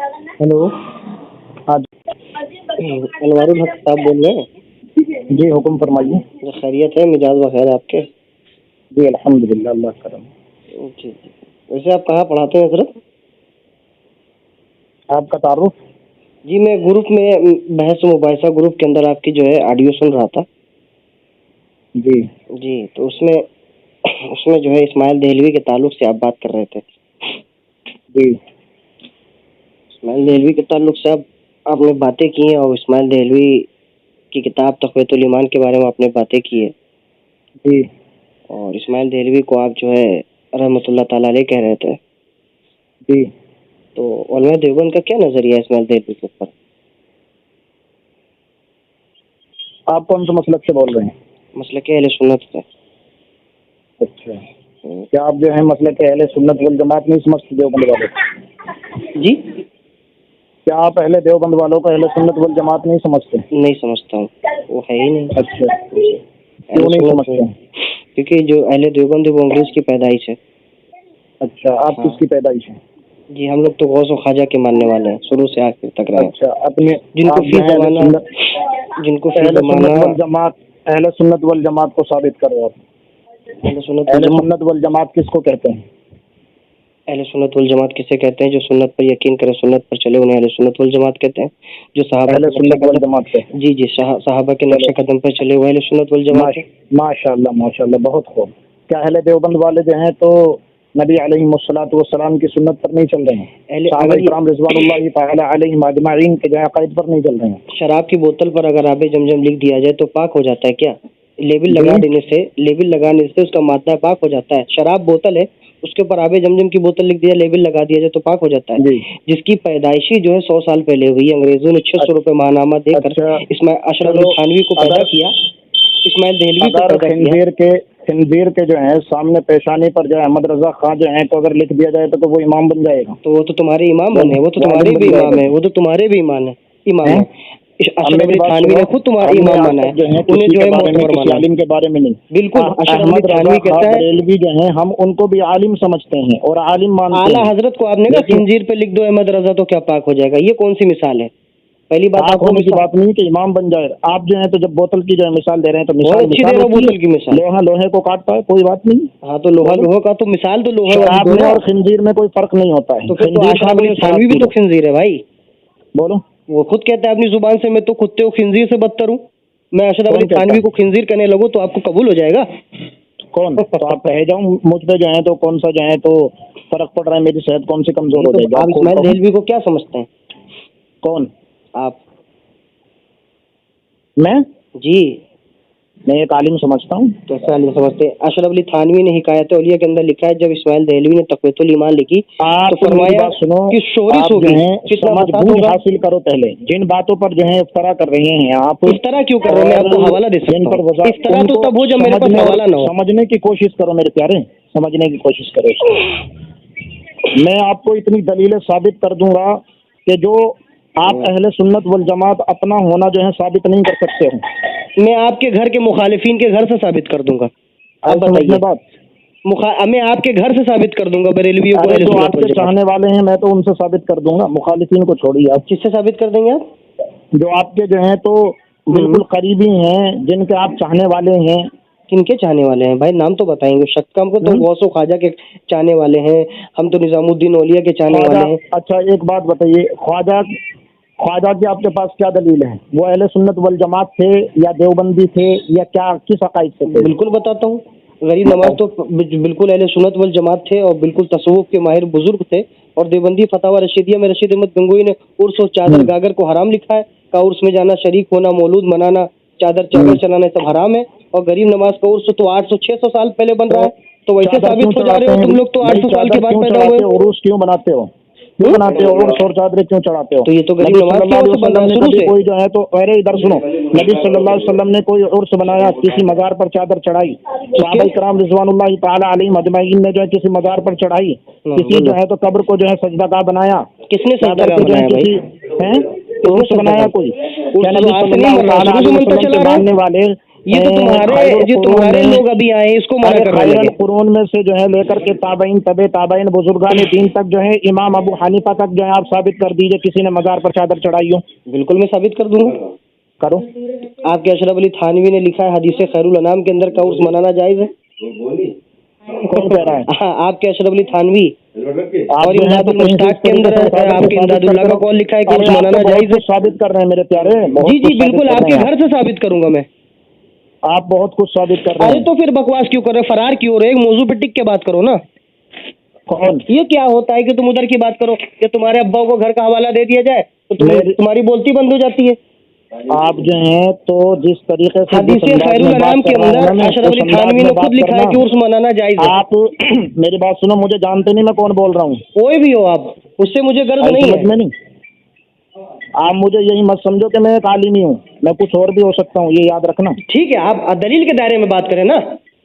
Hello, ہاں انوار الحق صاحب بول رہے ہیں؟ جی حکم فرمائیے. خیریت ہے؟ مزاج بخیر ہے آپ کے؟ جی الحمد للہ، اللہ کرم. جی جی. ویسے آپ کہاں پڑھاتے ہیں حضرت؟ آپ کا تعارف؟ جی میں گروپ میں بحث و مباحثہ گروپ کے اندر آپ کی جو ہے آڈیو سن رہا تھا. جی جی تو اس میں جو ہے اسماعیل دہلوی کے تعلق سے آپ بات کر رہے تھے. جی اسماعیل دہلوی کے تعلق سے آپ نے باتیں کی ہیں، اور اسماعیل دہلوی کی کتاب تقویۃ الایمان کے بارے میں آپ نے باتیں کی ہے. جی اور اسماعیل دہلوی کو آپ جو ہے رحمۃ اللہ تعالی علیہ کہہ رہے تھے. جی تو علماء دیوبند کا کیا نظریہ ہے اسماعیل دہلوی کے اوپر؟ آپ کون سے مسلک سے بول رہے ہیں؟ مسلک اہل سنت سے. اچھا، کیا آپ جو ہے مسلک اہل سنت والجماعت نہیں سمجھتے دیوبند والوں کو؟ جی کیا آپ اہل دیوبند والوں کو اہل سنت والجماعت نہیں سمجھتے؟ نہیں سمجھتا ہوں، وہ ہے ہی نہیں. اچھا، اہل کیوں نہیں سنت سمجھتے؟ کیونکہ جو اہل دیوبند وہ انگریز کی پیدائش ہے. اچھا، آپ ہاں کس کی پیدائش ہیں؟ جی ہم لوگ تو غوث و خواجہ کے ماننے والے ہیں، شروع سے آخر تک رہے. اچھا، اپنے جن کو آپ فی جو ہیں زمانہ اہل سنت والجماعت اہل سنت والجماعت کو ثابت کرو. آپ اہل سنت والجماعت کس کو کہتے ہیں؟ اہل سنت والجماعت کسے کہتے ہیں؟ جو سنت پر یقین کرے، سنت پر چلے، انہیں اہل سنت والجماعت کہتے ہیں. جو صحابہ اہل کے نقش سنت والجماعت کہتے قدم جی صحابہ کے نقش چلو، قدم پر چلے وہ اہل سنت والجماعت ہے. ماشاء اللہ ماشاء اللہ، بہت خوب. کیا اہل دیوبند والے جو ہیں تو نبی علیہ الصلوۃ والسلام کی سنت پر نہیں چل رہے ہیں؟ صحابہ اگر کرام رضوان اللہ تعالی علیہم اجمعین کے جو عقائد پر نہیں چل رہے ہیں؟ شراب کی بوتل پر اگر آب زمزم لکھ دیا جائے تو پاک ہو جاتا ہے کیا؟ لیبل جی لگانے سے اس کا مادہ پاک ہو جاتا ہے. شراب بوتل ہے، اس کے اوپر آب زمزم کی بوتل لکھ دیا، لیبل لگا دیا جائے تو پاک ہو جاتا ہے. جی جس کی پیدائشی جو ہے 100 سال پہلے ہوئی ہے. انگریزوں نے 600 روپے ماہنامہ دے کر اچھا اس میں اشرف چلو، علی تھانوی کو پیدا کیا، اسماعیل دہلوی کو اگر پیدا کیا. خنزیر کے جو ہے سامنے پیشانی پر جو ہے احمد رضا خان جو ہیں تو اگر لکھ دیا جائے تو وہ امام بن جائے گا؟ تو وہ تو تمہارے امام بنے، وہ تو وہ تمہارے عالم بھی بن جائے امام گا؟ ہے، وہ تو تمہارے بھی امام ہے. اب اشرف میری علی بات تھانوی سنو، نے خود تمہارا ہم نے امام آج مانا ہے، تک جو ہے انہیں کسی جو کے ہے بارے میں، معتبر کسی مانا ہے. عالم کے بارے میں نہیں. بالکل اشرف علی احمد رضا تھانوی خان کہتا ہے بریلوی جو ہیں ہم ان کو بھی عالم سمجھتے ہیں اور عالم مانتے اعلیٰ ہیں، حضرت کو آپ نے کہا لیکن خنزیر پہ لکھ دو احمد رضا تو کیا پاک ہو جائے گا؟ یہ کون سی مثال ہے؟ پہلی بات پاک آپ کو ہونے کی مثال بات نہیں کہ امام بن جائے. آپ جو ہیں تو جب بوتل کی جو ہے مثال دے رہے ہیں تو بہت مثال اچھی دے مثال رہا ہوتی بوتل کی ہے. مثال. لوہا لوہے کو کاٹتا ہے، کوئی بات نہیں. ہاں تو لوہا بولو، لوہے کا تو مثال تو لوہے والی شراب دو میں نا. اور خنزیر میں کوئی فرق نہیں ہوتا ہے. تو پھر تو خنزیر کھا اشرف لو علی یا شراب تھانوی بھی پی تو لو. خنزیر ہے بھائی. بولو، وہ خود کہتا ہے اپنی زبان سے میں تو کتے و خنزیر سے بدتر ہوں. میں اشرف علی کون کہتا تھانوی کو ہے؟ خنزیر کہنے لگوں تو آپ کو قبول ہو جائے گا؟ کون؟ تو آپ کہے جاؤں مجھ پہ جو ہے تو کون سا جو ہے تو فرق پڑ رہا ہے، میری صحت کون سی کمزور جی ہو تو جائے گی؟ آپ آپ خود اسماعیل کہو. دہلوی کو کیا سمجھتے ہیں؟ کون؟ آپ؟ میں جی ایک عالم سمجھتا ہوں. کیسے عالم سمجھتے ہیں؟ اشرف علی تھانوی نے حکایت اولیاء کے اندر لکھا ہے جب اسماعیل دہلوی نے تقویۃ الایمان لکھی تو آپ میری فرمایا بات سنو، کہ شورش آپ جو ہوگی، ہیں کتنا سمجھ فساد بوجھ ہوگا. حاصل کرو. پہلے جن باتوں پر جو ہے افطرا کر رہے ہیں آپ، اس طرح کیوں کر رہے ہوں؟ میں اور آپ کو حوالہ دے جن سکتا پر ہوں. اس طرح ان تو کو تب ہو جب میرے پاس سمجھنے اور حوالہ نہ ہو. سمجھنے کی کوشش کرو میرے پیارے، سمجھنے کی کوشش کرو. میں آپ کو اتنی دلیلیں ثابت کر دوں گا کہ جو آپ اہل سنت والجماعت اپنا ہونا جو ہے ثابت نہیں کر سکتے ہیں. میں آپ کے گھر کے مخالفین کے گھر سے ثابت کر دوں گا. آپ سمجھ میں بتائیے. بات؟ میں آپ کے گھر سے ثابت کر دوں گا بریلویوں کو ارے اہل جو سنت آپ کے والجماعت. چاہنے والے ہیں میں تو ان سے ثابت کر دوں گا، مخالفین کو چھوڑیے. آپ کس سے ثابت کر دیں گے آپ؟ جو آپ کے جو ہیں تو بالکل قریبی ہیں، جن کے آپ چاہنے والے ہیں. کن کے چاہنے والے ہیں بھائی؟ نام تو بتائیں گے. شک ہم کو تو غوث و خواجہ کے چاہنے والے ہیں، ہم تو نظام الدین اولیاء کے چاہنے خواجہ، والے ہیں. اچھا ایک بات بتائیے، خواجہ کی آپ کے پاس کیا دلیل ہے؟ وہ اہل سنت والجماعت تھے یا دیوبندی تھے یا کیا، کس عقائد سے تھے؟ بالکل بتاتا ہوں. غریب نواز بتاؤ. تو بالکل اہل سنت والجماعت تھے اور بالکل تصوف کے ماہر بزرگ تھے. اور دیوبندی فتاوی رشیدیہ میں رشید احمد گنگوئی نے عرس اور چادر گاگر کو حرام لکھا ہے. کا عرس میں جانا، شریک ہونا، مولود منانا، چادر چلانا سب حرام ہے. اور غریب نواز کا عرس تو 800 600 سال پہلے بن رہا ہے. تو ویسے چادر کیوں ثابت ہو جا رہے چڑھاتے ہو ہیں تم لوگ تو بھائی؟ 800 سال چادر کے بعد کیوں پیدا ہوئے چڑھاتے ہو. ہو؟ عروس کیوں بناتے ہو؟ کیوں بناتے ہو عرس اور چادریں کیوں چڑھاتے ہو؟ تو یہ تو غریب نبی نواز صلی کی اللہ وجہ علیہ سے بن رہا وسلم ہے نے شروع کبھی سے. کوئی جو ہے تو، ارے ادھر سنو، نبی صلی اللہ علیہ وسلم نے کوئی عرس بنایا، کسی مزار پر چادر چڑھائی؟ صحابہ کرام رضوان اللہ تعالی علیہم اجمعین نے جو ہے کسی مزار پر چڑھائی؟ کسی جو ہے تو قبر کو جو ہے سجدہ گاہ بنایا؟ کس نے سجدہ چادر گاہ کو جو ہے بنایا بھائی؟ کسی کس نے عرس سجدہ بنایا گاہ؟ کوئی؟ کیا عرس تو نبی آج صلی سے نہیں اللہ بن رہا، تعالی شروع سے علیہ بنتا وسلم کے چلا رہا ہے. ماننے والے یہ تو تمہارے لوگ ابھی آئے ہیں، اس کو منع کر رہے ہیں۔ قرون میں سے جو ہے لے کر کے تابعین، تابعین بزرگان دین تک جو ہے، امام ابو حنیفہ تک جو ہے آپ ثابت کر دیجئے کسی نے مزار پر چادر چڑھائی ہو۔ بالکل میں ثابت کر دوں گا، کرو۔ آپ کے اشرف علی تھانوی نے لکھا ہے حدیث خیر الانام کے اندر کا عرس منانا جائز ہے۔ کون کہہ رہا ہے؟ آپ کے اشرف علی تھانوی، اور امداد المشتاق کے اندر آپ کے امداد اللہ کا قول لکھا ہے کہ عرس منانا جائز ہے۔ ثابت کر رہے ہیں میرے پیارے، جی بالکل، آپ کے گھر سے ثابت کروں گا میں۔ آپ بہت کچھ ثابت کر رہے ہیں۔ ارے تو پھر بکواس کیوں کر رہے، فرار کیوں رہے؟ ایک موضوع پہ ٹک کے بات کرو نا۔ کون؟ یہ کیا ہوتا ہے کہ تم ادھر کی بات کرو کہ تمہارے ابا کو گھر کا حوالہ دے دیا جائے تو تمہاری بولتی بند ہو جاتی ہے۔ آپ جو ہیں تو جس طریقے سے حدیث خیر الانام کے اندر اشرف علی تھانوی نے خود لکھا ہے کہ عرس منانا جائز ہے۔ آپ میری بات سنو، مجھے جانتے نہیں میں کون بول رہا ہوں؟ کوئی بھی ہو آپ، اس سے مجھے غرض نہیں ہے۔ آپ مجھے یہی مت سمجھو کہ میں ایک عالمی ہوں، میں کچھ اور بھی ہو سکتا ہوں، یہ یاد رکھنا۔ ٹھیک ہے، آپ دلیل کے دائرے میں بات کریں نا،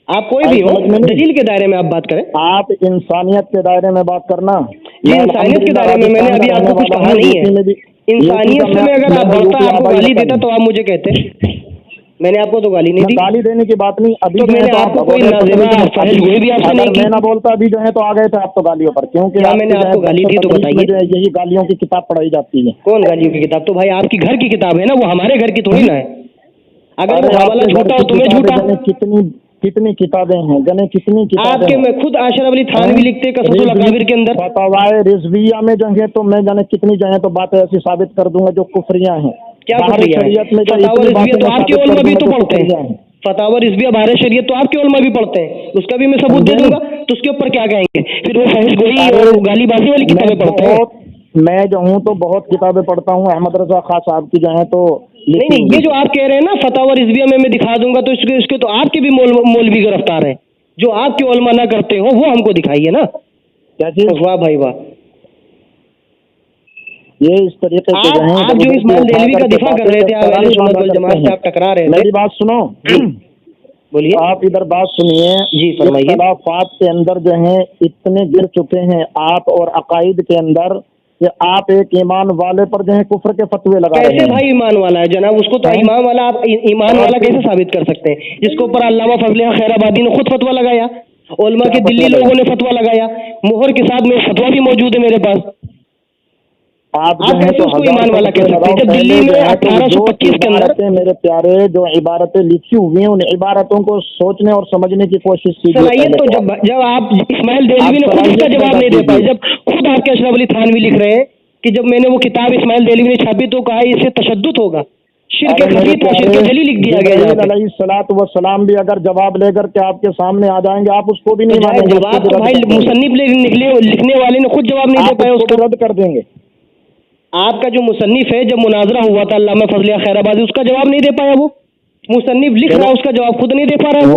آپ کوئی بھی ہو، دلیل کے دائرے میں آپ بات کریں۔ آپ انسانیت کے دائرے میں بات کرنا۔ یہ انسانیت کے دائرے میں نے ابھی آپ کو کچھ کہا نہیں ہے۔ انسانیت سے میں اگر آپ بڑھتا آپ کو گالی دیتا تو آپ مجھے کہتے، میں نے آپ کو تو گالی نہیں دی۔ گالی دینے کی بات نہیں، ابھی تو میں نے آپ کو کوئی نازیبا فاحش گوئی بھی آپ سے نہیں کی۔ میں نہ بولتا ابھی جو ہے تو آ گئے تھے آپ تو گالیوں پر، کیونکہ میں نے آپ کو گالی دی تو بتائیے۔ یہی گالیوں کی کتاب پڑھائی جاتی ہے۔ کون گالیوں کی کتاب؟ تو بھائی آپ کی گھر کی کتاب ہے نا، وہ ہمارے گھر کی تھوڑی نا ہے۔ اگر وہ حوالہ جھوٹا ہو تمہیں جھوٹا۔ کتنی کتابیں ہیں جنے، کتنی کتابیں آپ کے میں خود اشرف علی تھانوی لکھتے قصص الاکابر کے اندر فتاوائے رضویہ میں جو ہے تو میں جانے کتنی جو ہے تو باتیں ایسی ثابت کر دوں گا جو کفریاں ہیں۔ کیا کفریاں ہیں؟ فتاوی رضویہ تو آپ کے علماء بھی تو پڑھتے ہیں۔ فتاوی رضویہ بہار شریعت تو آپ کے علماء بھی پڑھتے ہیں، اس کا بھی میں ثبوت دے دوں گا، تو اس کے اوپر کیا کہیں گے؟ پھر وہ فحش گوئی اور گالی بازی والی کتابیں پڑھتے ہیں۔ میں جو ہوں تو بہت کتابیں پڑھتا ہوں، احمد رضا خان صاحب کی جو ہے تو نہیں، یہ جو آپ کہہ رہے ہیں نا فتاوی رضویہ میں دکھا دوں گا، تو اس کے تو آپ کے بھی مولوی گرفتار ہیں، جو آپ کے علماء نہ کرتے ہو وہ ہم کو دکھائیے نا۔ کیا چیز؟ واہ بھائی واہ، یہ اس طریقے سے آپ جو اسماعیل دہلوی کا دفاع کر رہے تھے، آپ اہل سنت والجماعت سے آپ ٹکرا رہے تھے۔ میری بات سنو، بولیے۔ آپ ادھر بات سنیے۔ جی فرمائیے۔ اختلافات کے اندر جو ہیں اتنے گر چکے ہیں آپ اور عقائد کے اندر کہ آپ ایک ایمان والے پر جو ہے کفر کے فتوے لگا رہے ہیں۔ کیسے بھائی ایمان والا ہے جناب؟ اس کو تو ایمان والا آپ ایمان والا کیسے ثابت کر سکتے ہیں؟ جس کے اوپر علامہ فضل خیر آبادی نے خود فتویٰ لگایا، علماء کے دلی لوگوں نے فتویٰ لگایا، مہر کے ساتھ میں فتویٰ بھی موجود ہے میرے پاس۔ آپ کیسے اس کو ایمان والا کہہ سکتے ہیں جب دلی میں 1825 کے اندر میرے پیارے جو عبارتیں لکھی ہوئی ہیں ان عبارتوں کو سوچنے اور سمجھنے کی کوشش کی صلاحیت تو جب آپ اسماعیل دہلوی نے خود اس کا جواب نہیں دے پائے، جب خود آپ کے اشرف علی تھانوی لکھ رہے ہیں کہ جب میں نے وہ کتاب اسماعیل دہلوی نے چھاپی تو کہا اس سے تشدد ہوگا، شرک خفی تو شرک جلی لکھ دیا گیا۔ علیہ الصلوۃ والسلام بھی اگر جواب لے کر کے آپ کے سامنے آ جائیں گے آپ اس کو بھی نہیں مانیں گے۔ جواب تو بھائی مصنف لکھنے والے نے خود جواب نہیں دے پایا، اس کو رد کر دیں گے۔ آپ کا جو مصنف ہے جب مناظرہ ہوا تھا علامہ فضل خیر آبادی، اس کا جواب نہیں دے پایا، وہ مصنف لکھ رہا ہے اس کا جواب خود نہیں دے پا رہا ہے۔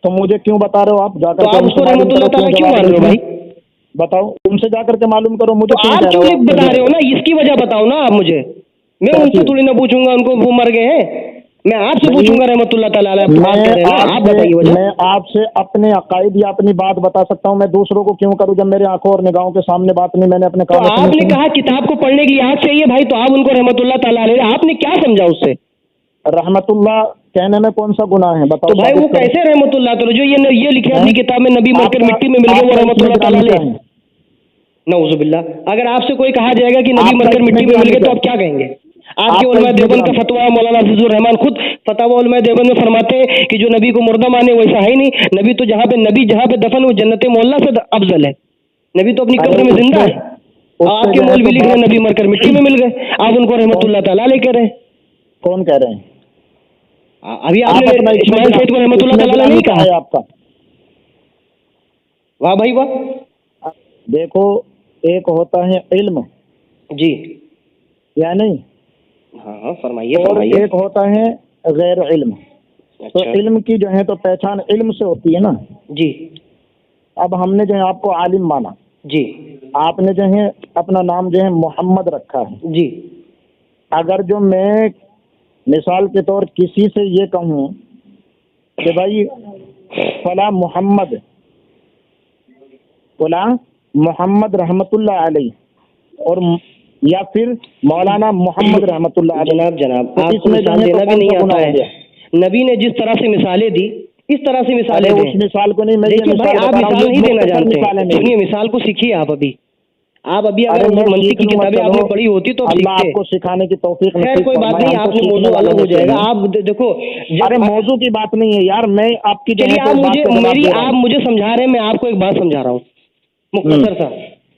تو مجھے کیوں بتا رہے ہو آپ؟ جا کر تو آپ اس کو رحمۃ اللہ تعالیٰ کیوں مان رہے ہو بھائی؟ بتاؤ، ان سے جا کر کے معلوم کرو مجھے آپ کیوں بتا رہے ہو نا، اس کی وجہ بتاؤ نا آپ مجھے۔ میں ان سے تھوڑی نہ پوچھوں گا ان کو وہ مر گئے ہیں، میں آپ سے پوچھوں گا رحمۃ اللہ تعالیٰ علیہ۔ آپ بتائیے وجہ۔ میں آپ سے اپنے عقائد یا اپنی بات بتا سکتا ہوں، میں دوسروں کو کیوں کروں جب میرے آنکھوں اور نگاہوں کے سامنے بات نہیں؟ میں نے اپنے کام آپ نے کہا کتاب کو پڑھنے کی یاد چاہیے بھائی، تو آپ ان کو رحمۃ اللہ تعالیٰ علیہ، آپ نے کیا سمجھا اس سے؟ رحمت اللہ کہنے میں کون سا گناہ ہے بتاؤ؟ تو بھائی وہ کیسے رحمۃ اللہ تعالیٰ؟ جو یہ لکھے اپنی کتاب میں نبی مر کر مٹی میں مل گئے وہ رحمۃ اللہ تعالیٰ علیہ؟ نعوذ باللہ۔ اگر آپ سے کوئی کہا جائے گا کہ نبی مر کر مٹی میں مل گئے تو آپ کیا کہیں گے؟ آپ کے علماء دیوبند کا فتویٰ مولانا عزیز الرحمان خود فتاوی علماء دیوبند میں فرماتے ہیں کہ جو نبی کو مردہ مانے وہ ایسا ہے ہی نہیں، نبی جہاں پہ دفن وہ جنت معلیٰ سے افضل ہے، نبی تو اپنی قبر میں زندہ ہے۔ آپ کے مولوی لکھ رہے ہیں نبی مر کر مٹی میں مل گئے، آپ ان کو رحمۃ اللہ تعالیٰ علیہ کہہ رہے ہیں۔ کون کہہ رہے ہیں؟ ابھی آپ نے اسماعیل سید کو رحمۃ اللہ تعالیٰ نہیں کہا ہے آپ کا؟ واہ بھائی واہ۔ دیکھو ایک ہوتا ہے علم، جی یا نہیں؟ ہاں فرمائیے۔ اور ایک ہوتا ہے غیر علم۔ تو علم کی جو ہے تو پہچان علم سے ہوتی ہے نا۔ جی اب ہم نے جو ہے آپ کو عالم مانا، جی آپ نے جو ہے اپنا نام جو ہے محمد رکھا ہے، جی، اگر جو میں مثال کے طور کسی سے یہ کہوں کہ بھائی فلاں محمد رحمت اللہ علیہ اور یا پھر مولانا محمد رحمت اللہ علیہ، جناب آپ کو مثال دینا بھی نہیں آتا ہے، नबी ने जिस तरह से मिसालें दी इस तरह से मिसालें अरे दें। उस मिसाल को नहीं, मैं ये देखिए भाई, मिसाल आप बता रहा हूँ, मिसाल नहीं ये देना मुख्तसर जानते मिसाल है हैं, मेरी। सुनिए मिसाल को सीखिए आप अभी अभी अरे अगर मैं मंतिक सीख की लूंगा, किताबें चलो आपने पढ़ी होती तो आप अल्लाह सीखते। आपको सिखाने की तौफीक खैर नसीब कोई बात फरमाए, नहीं, हम तो आपने सीखने मौजू वाले अलग हो होते जाएगा। हैं। आप देखो अरे मौजू की बात नहीं है यार, मैं आपकी जो चलिए है आप तो बात मुझे का जवाब मेरी दे रहा आप हूँ। मुझे समझा रहे हैं, मैं आपको एक बात समझा रहा हूँ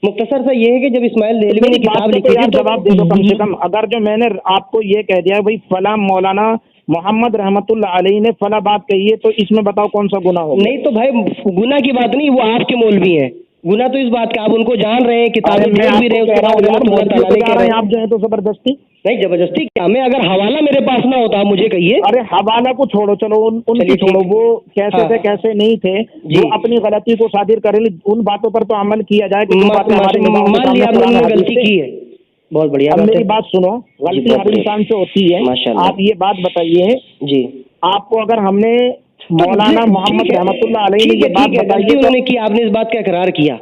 मुख्तसर सा ये है कि जब इस्माइल तो देहलवी ने मेरी बात किताब का लिखी तो थी यार तो जवाब दे दो कम से कम। अगर जो मैंने आपको ये कह दिया भाई फला मौलाना मोहम्मद रहमतुल्लाह अलैहि ने फला बात कही है, तो इसमें बताओ कौन सा गुनाह होगा? नहीं तो भाई गुना की बात नहीं, वो आपके मौलवी हैं। गुना तो इस बात का आप उनको जान रहे हैं, अरे किताबें मैं पढ़ भी रहे हैं, आपको उसके कह रहा बाद हूँ यार, रहमतुल्लाह मौलवी तआला को अलैह जा कह रहे रहे हैं हैं। आप जो है तो जबरदस्ती। नहीं जबरदस्ती क्या, मैं अगर हवाला मेरे पास ना होता, आप मुझे कहिए। अरे हवाला को छोड़ो, चलो उनकी चलिए छोड़ो, ठीक। वो कैसे हाँ थे कैसे नहीं थे, जी। वो अपनी गलती को सादिर करेंगे, उन बातों पर तो अमल किया जाए कि जो बातें हमारे निगाहों के मान सामने लिया आप कुरान लोगों ने हदीस गलती से। की है, बहुत बढ़िया अब बात मेरी है बात सुनो, जी, गलती बहुत हर बढ़िया इंसान से होती है। माशाल्लाह। आप ये बात बताइए, जी। आपको अगर हमने तो मौलाना मोहम्मद रहमतुल्लाह अलैहि ने ये बात ठीक है, बताई गलती है तो उन्होंने की, आपने इस बात का इकरार किया,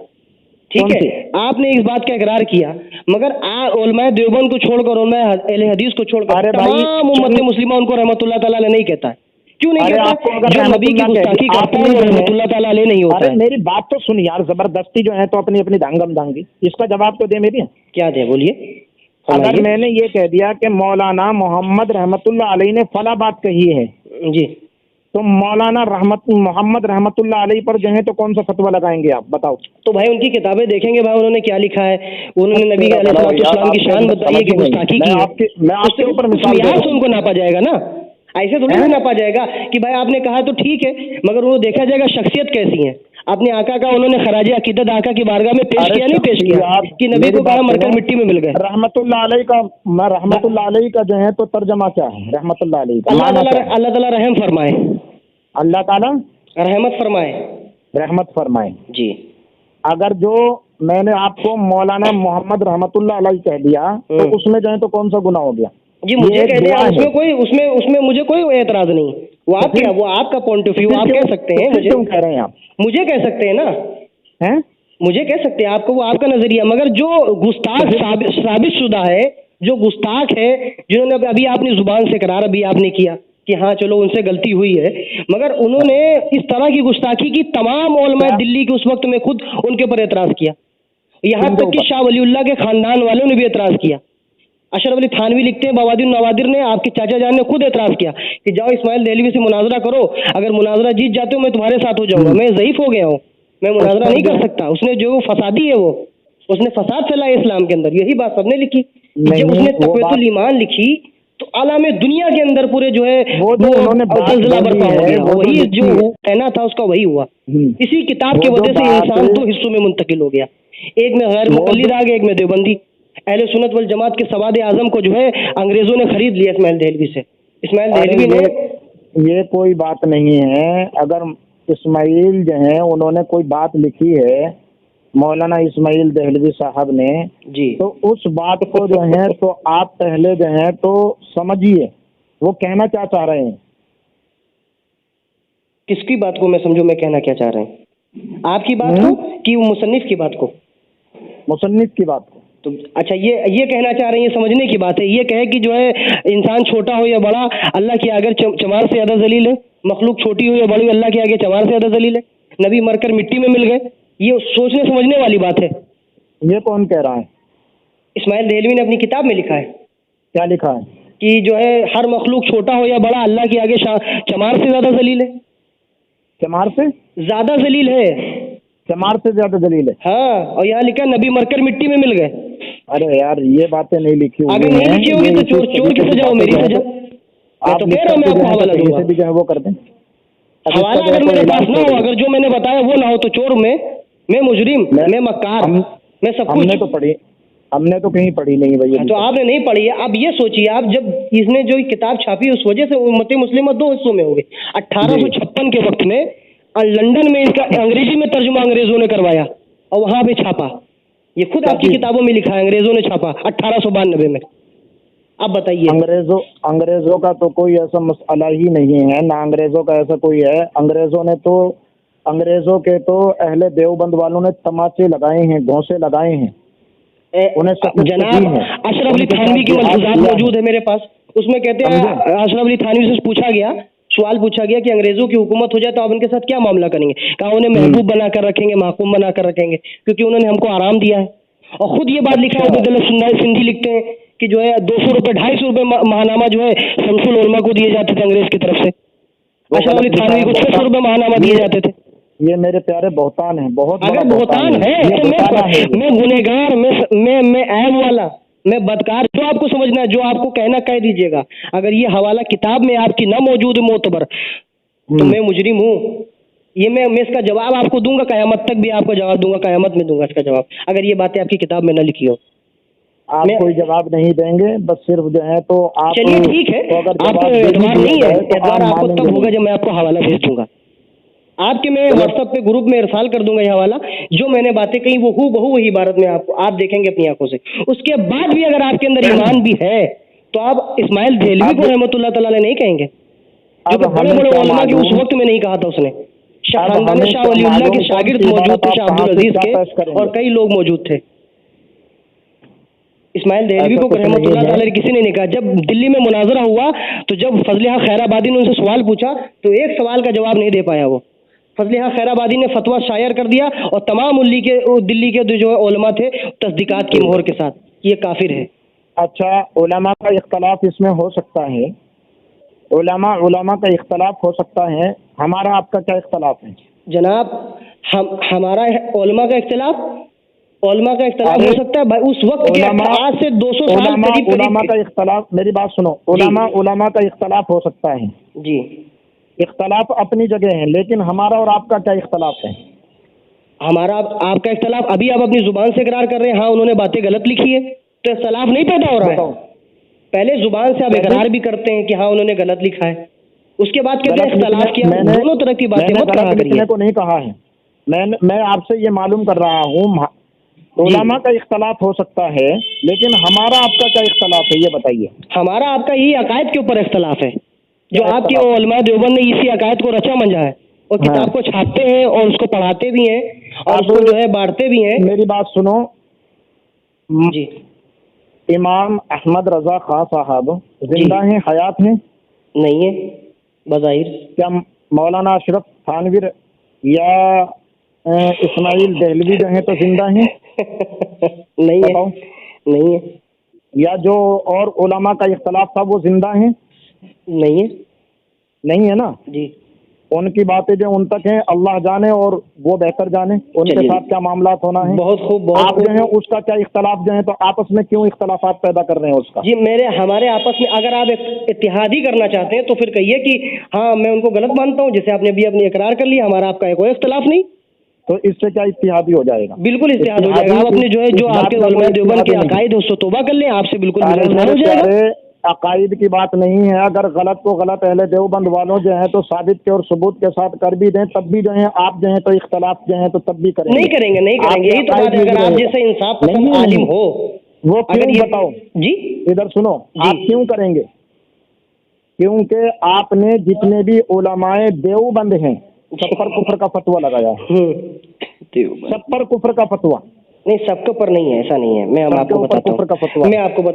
ठीक कौन है, सी? आपने इस बात का इकरार किया, मगर उलमाए देवबंद को छोड़कर, उलमाए अहले हदीस को छोड़कर अरे भाई, तमाम उम्मत मुस्लिमा उनको रहमतुल्लाह तआला अलैह नहीं कहता है। क्यों नहीं अरे कहता? आपको अगर जो नबी की रहमतुल्लाह गुस्ताखी कह करता है आपने वो जो है, रहमतुल्लाह तआला अलैह नहीं होता अरे है। मेरी बात तो सुन यार, जबरदस्ती जो है तो अपनी अपनी धांगम धांगी, इसका जवाब तो दे मेरी। क्या दे, बोलिए, अगर फरमाइए। मैंने ये कह दिया कि मौलाना मोहम्मद रहमतुल्लाह अलैहि ने फला बात कही है, जी, तो मौलाना मोहम्मद रहमतुल्लाह अलैहि पर जो है तो कौन सा फतवा लगाएंगे आप बताओ? तो भाई उनकी किताबें देखेंगे भाई, उन्होंने क्या लिखा है, उन्होंने नबी तेरा भला हो यार, अलैहिस्सलाम की आपको शान बताई है कि समझ ही गुस्ताखी नहीं। की है, मैं आपके ऊपर उस मिसाल दे मियार रहा से हूँ। उनको नापा जाएगा ना, ऐसे थोड़ी ना हैं? नापा जाएगा कि भाई आपने कहा तो ठीक है, मगर वो देखा जाएगा शख्सियत कैसी है। अपने आका का उन्होंने खराज अकीदत आका की बारगाह में पेश अरे किया, नहीं पेश किया शख्सियत, कि नबी मेरी को कहा बात मरकर सुनो, मिट्टी में मिल गए। रहमतुल्लाह अलैहि का, मैं रहमतुल्लाह अलैहि का जो है तो तर्जमा क्या है? रहमतुल्लाह अलैहि का माना क्या है? अल्लाह ताला रहम फरमाए, अल्लाह ताला रहमत फरमाए। रहमत फरमाए। जी, अगर जो मैंने आपको मौलाना मोहम्मद रहमतुल्लाह अलैहि कह दिया तो उसमें जो है तो कौन सा गुनाह हो गया? जी ये मुझे एक कह दिया, दुआ है। उसमें कोई उसमें मुझे कोई एतराज नहीं, वो आप क्या, वो आपका पॉइंट ऑफ व्यू, आप कह सकते हैं, मुझे क्यों कह रहे हैं आप? मुझे कह सकते हैं ना, हैं? मुझे कह सकते हैं, आपको वो आपका नजरिया, मगर जो गुस्ताख साबित शुदा है, जो गुस्ताख है, जिन्होंने अभी आपने जुबान से करार अभी आपने किया कि हाँ चलो उनसे गलती हुई है, मगर उन्होंने इस तरह की गुस्ताखी की, तमाम उलमाए दिल्ली के उस वक्त में खुद उनके ऊपर एतराज किया, यहाँ तक कि शाह वलीउल्लाह के खानदान वालों ने भी एतराज किया। अशरफ अली थानवी लिखते हैं, बवादिर नवादिर ने, आपके चाचा जान ने खुद एतराज किया कि जाओ इस्माइल देहलवी से मुनाजरा करो, अगर मुनाजरा जीत जाते हो मैं तुम्हारे साथ हो जाऊंगा, मैं ज़ईफ हो गया हूँ, मैं मुनाजरा नहीं कर सकता। उसने जो फसादी है, वो उसने फसाद फैलाया इस्लाम के अंदर, यही बात सबने लिखी। जब उसने तक़वतुल ईमान लिखी तो आलम दुनिया के अंदर पूरे जो है वो जो उन्होंने ज़लज़ला बर्पा हो गया, वो वही जो कहना था उसका वही हुआ। इसी किताब की वजह से इंसान दो हिस्सों में मुंतकिल हो गया, एक में गैर मुक़ल्लिद आ गया, एक में देवबंदी। अहले सुन्नत वल जमात के सवाद आज़म को जो है अंग्रेज़ों ने खरीद लिया इस्माइल देहलवी से। इस्माइल देहलवी ने, ये कोई बात नहीं है, अगर इस्माइल जो है उन्होंने कोई बात लिखी है मौलाना इस्माइल देहलवी साहब ने जी, तो उस बात को जो है तो आप पहले जो है तो समझिए वो कहना क्या चाह रहे हैं। किसकी बात को मैं समझूं, मैं कहना क्या चाह रहे हैं? आपकी बात को कि मुसन्निफ की बात को? मुसन्निफ की बात को। तो अच्छा, ये कहना चाह रहे हैं, ये समझने की बात है। ये कहे कि जो है इंसान छोटा हो या बड़ा, अल्लाह के आगे चमार से ज़्यादा जलील है, मखलूक छोटी हो या बड़ी, अल्लाह के आगे चमार से ज़्यादा जलील है, नबी मरकर मिट्टी में मिल गए, ये सोचने समझने वाली बात है। ये कौन कह रहा है? इस्माइल देहलवी ने अपनी किताब में लिखा है। क्या लिखा है? कि जो है हर मखलूक छोटा हो या बड़ा, अल्लाह के आगे चमार से ज़्यादा जलील है। चमार से ज़्यादा जलील है, चमार से ज़्यादा जलील है। हाँ, और यहाँ लिखा नबी मरकर मिट्टी में मिल गए। अरे यार ये बातें नहीं लिखी हुई, अगर नहीं लिखी होगी तो चोर की सजा हो, मेरी सजा। आप तो कह रहा हूँ, मैं आपको हवाला दूंगा, भी जो है वो कर दें। हवाला अगर मेरे पास ना हो, अगर जो मैंने बताया वो ना हो, तो चोर मैं मुजरिम, मैं मक्कार, मैं सब कुछ। हमने तो कहीं पढ़ी नहीं भाई। तो आपने नहीं पढ़ी है। अब ये सोचिए, आप जब इसने जो किताब छापी उस वजह से उम्मत मुस्लिमा दो हिस्सों में हो गई। 1856 के वक्त में लंदन में इसका अंग्रेजी में तर्जुमा अंग्रेजों ने करवाया और वहां पे छापा। ये खुद आपकी किताबों में लिखा है, अंग्रेजों ने छापा 1892 में। अब बताइए, अंग्रेजों का तो कोई ऐसा मसला ही नहीं है ना, अंग्रेजों का ऐसा कोई है। अंग्रेजों के तो अहले देवबंद वालों ने तमाचे लगाए हैं, घोंसे लगाए हैं, उन्हें जनाब अशरफ अली थानवी की मलफूजात मौजूद है मेरे पास। उसमें कहते हैं, अशरफ अली थानवी से पूछा गया सवाल पूछा गया कि अंग्रेजों की हुकूमत हो जाए तो आप उनके साथ क्या मामला करेंगे? कहा उन्हें महबूब बना कर रखेंगे, महकूम बना कर रखेंगे, क्योंकि उन्होंने हमको आराम दिया है। और खुद ये बात लिखा है, उबैदुल्लाह सिंधी लिखते हैं कि जो है 200 रुपये 250 रुपये महानामा जो है शमसुल उलमा को दिए जाते थे अंग्रेज की तरफ से, अशरफ अली थानवी को 600 रुपये महानामा दिए जाते थे। ये मेरे प्यारे बहुतान है, बहुत अगर बहुतान है तो मैं गुनहगार, मैं ऐब वाला, मैं बदकार, जो आपको समझना है, जो आपको कहना कह दीजिएगा। अगर ये हवाला किताब में आपकी ना मौजूद मोतबर तो मैं मुजरिम हूँ। ये मैं इसका जवाब आपको दूंगा, कयामत तक भी आपको जवाब दूंगा, कयामत में दूंगा इसका जवाब, अगर ये बातें आपकी किताब में ना लिखी हो। आप कोई जवाब नहीं देंगे, बस सिर्फ जो है तो आप, चलिए ठीक है, आपको एतबार नहीं है, एतबार आपको तब होगा जब मैं आपको हवाला भेज दूंगा। आपके मैं व्हाट्सएप पे ग्रुप में इरसाल कर दूंगा ये हवाला, जो मैंने बातें कही वो हूबहू वही इबारत में आपको आप देखेंगे अपनी आंखों से। उसके बाद भी अगर आपके अंदर ईमान भी है तो आप इस्माइल देहलवी को रहमतुल्लाह तआला नहीं कहेंगे, जो कि बड़े बड़े उलमा के उस वक्त में नहीं कहा था उसने। खानदान शाह वलीउल्लाह के शागिर्द मौजूद थे, शाह अब्दुल अजीज के, और कई लोग मौजूद थे। इस्माइल देहलवी को रहमतुल्लाह तआला किसी ने नहीं कहा। जब दिल्ली में मुनाजरा हुआ तो जब फजल हक खैराबादी ने उनसे सवाल पूछा तो एक सवाल का जवाब नहीं दे पाया वो। फजल हक खैराबादी ने फतवा शायर कर दिया और तमाम दिल्ली के जो उलमा थे तस्दीकात की मोहर के साथ, ये काफिर है। अच्छा, उलमा का इख्तलाफ इसमें हो सकता है, उलमा का इख्तलाफ हो सकता है, हमारा आपका क्या इख्तलाफ है जनाब? हमारा उलमा का इख्तलाफ हो सकता है भाई, उस वक्त के आज से 200 साल उलमा का इख्तलाफ, मेरी बात सुनो, उलमा का इख्तलाफ हो सकता है जी, इख्तलाफ अपनी जगह है, लेकिन हमारा और आपका क्या इख्तलाफ है? हमारा आपका इख्तलाफ, अभी आप अपनी जुबान से इकरार कर रहे हैं हाँ उन्होंने बातें गलत लिखी है, तो इख्तलाफ नहीं पैदा हो रहा है। पहले जुबान से आप इकरार भी करते हैं कि हाँ उन्होंने गलत लिखा है, उसके बाद कहते हैं इख्तलाफ किया। दोनों तरह की बातें मत कहा करिए। को नहीं कहा है, मैं आपसे ये मालूम कर रहा हूँ, उलमा का इख्तलाफ हो सकता है, लेकिन हमारा आपका क्या इख्तलाफ है ये बताइए। हमारा आपका यही अकायद के ऊपर इख्तलाफ है, जो आपके उलमा देवबंद ने इसी अकायद को रचा मंजा है और किताब को छापते हैं और उसको पढ़ाते भी हैं और उसको जो है बांटते भी हैं। मेरी बात सुनो जी, इमाम अहमद रजा खां साहब जिंदा हैं, हयात हैं? नहीं है बज़ाहिर। क्या मौलाना अशरफ थानवी या इस्माइल देहलवी जो हैं तो जिंदा हैं? नहीं है, नहीं है। या जो और उलमा का इख्तलाफ था वो जिंदा हैं? नहीं है, नहीं है ना जी। उनकी बातें जो उन तक हैं अल्लाह जाने और वो बेहतर जाने, उनके साथ क्या मामला होना है। बहुत खूब, आप जो है उसका क्या इख्तलाफ जो है तो आपस में क्यों इख्तलाफात पैदा कर रहे हैं उसका? जी हमारे आपस में अगर आप इत्तेहाद ही करना चाहते हैं तो फिर कहिए कि हाँ मैं उनको गलत मानता हूँ, जैसे आपने भी अपनी इकरार कर लिया, हमारा आपका कोई इख्तलाफ नहीं, तो इससे क्या इत्तेहादी हो जाएगा? बिल्कुल इत्तेहाद हो जाएगा। आप अपने जो आपके उलमा देवबंद के अकायद उससे तौबा कर लें, आपसे बिल्कुल हो जाएगा। अकायद की बात नहीं है, अगर गलत को गलत अहले देवबंद वालों जो है तो साबित के और सबूत के साथ कर भी दें तब भी जो है आप जो है तो इख्तलाफ जो है तो तब भी करेंगे। नहीं करेंगे यही तो बात है। अगर आप जैसे इंसाफ पसंद आलिम हो वो क्यों बताओ जी, इधर सुनो, आप क्यों करेंगे? क्योंकि आपने जितने भी उलमाए देवबंद हैं सब पर कुफ्र का फतवा लगाया, सब पर कुफ्र का फतवा। नहीं सबके ऊपर नहीं है, ऐसा नहीं है। मैं आपको बताता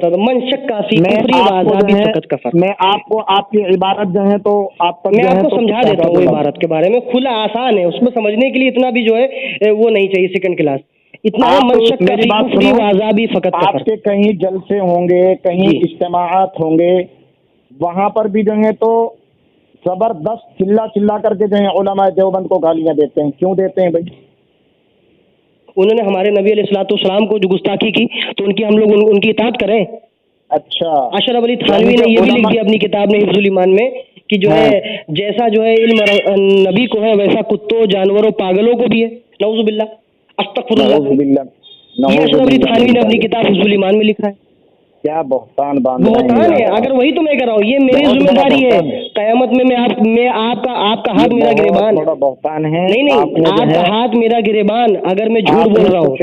हूँ मन शक्का फी कुफ्री व अज़ाबी फ़क़त कफ़र। मैं आपको आपकी इबारत जो है तो आप तक मैं आपको समझा देता हूँ इबारत के बारे में, खुला आसान है, उसमें समझने के लिए इतना भी जो है वो नहीं चाहिए सेकंड क्लास, इतना है मन शक्का फी कुफ्री व अज़ाबी फ़क़त कफ़र। आपके कहीं जलसे होंगे, कहीं इज्तिमाआत होंगे, वहाँ पर भी जो है तो जबरदस्त चिल्ला करके जो है उलमा देवबंद को गालियाँ देते हैं। क्यों देते हैं भाई? उन्होंने हमारे नबी अलैहिस्सलाम को जो गुस्ताखी की तो हम लोग उनकी इताअत करें। अच्छा, अशरफ अली थानवी ने ये भी लिख दिया अपनी किताब में हिफ्जुल ईमान में कि जो है जैसा जो है इल्म नबी को है वैसा कुत्तों, जानवरों, पागलों को भी है। नऊजुबिल्लाह, अस्तगफिरुल्लाह। ये अशरफ अली थानवी ने अपनी किताब हिफ्जुल ईमान में लिखा है। क्या बहुतान है। अगर वही तो मैं कर रहा हूँ, ये मेरी जिम्मेदारी है। कयामत में मैं आपका हाथ मेरा गिरेबान। बहुतान है। नहीं आपका हाथ मेरा गिरेबान अगर मैं झूठ बोल रहा हूँ।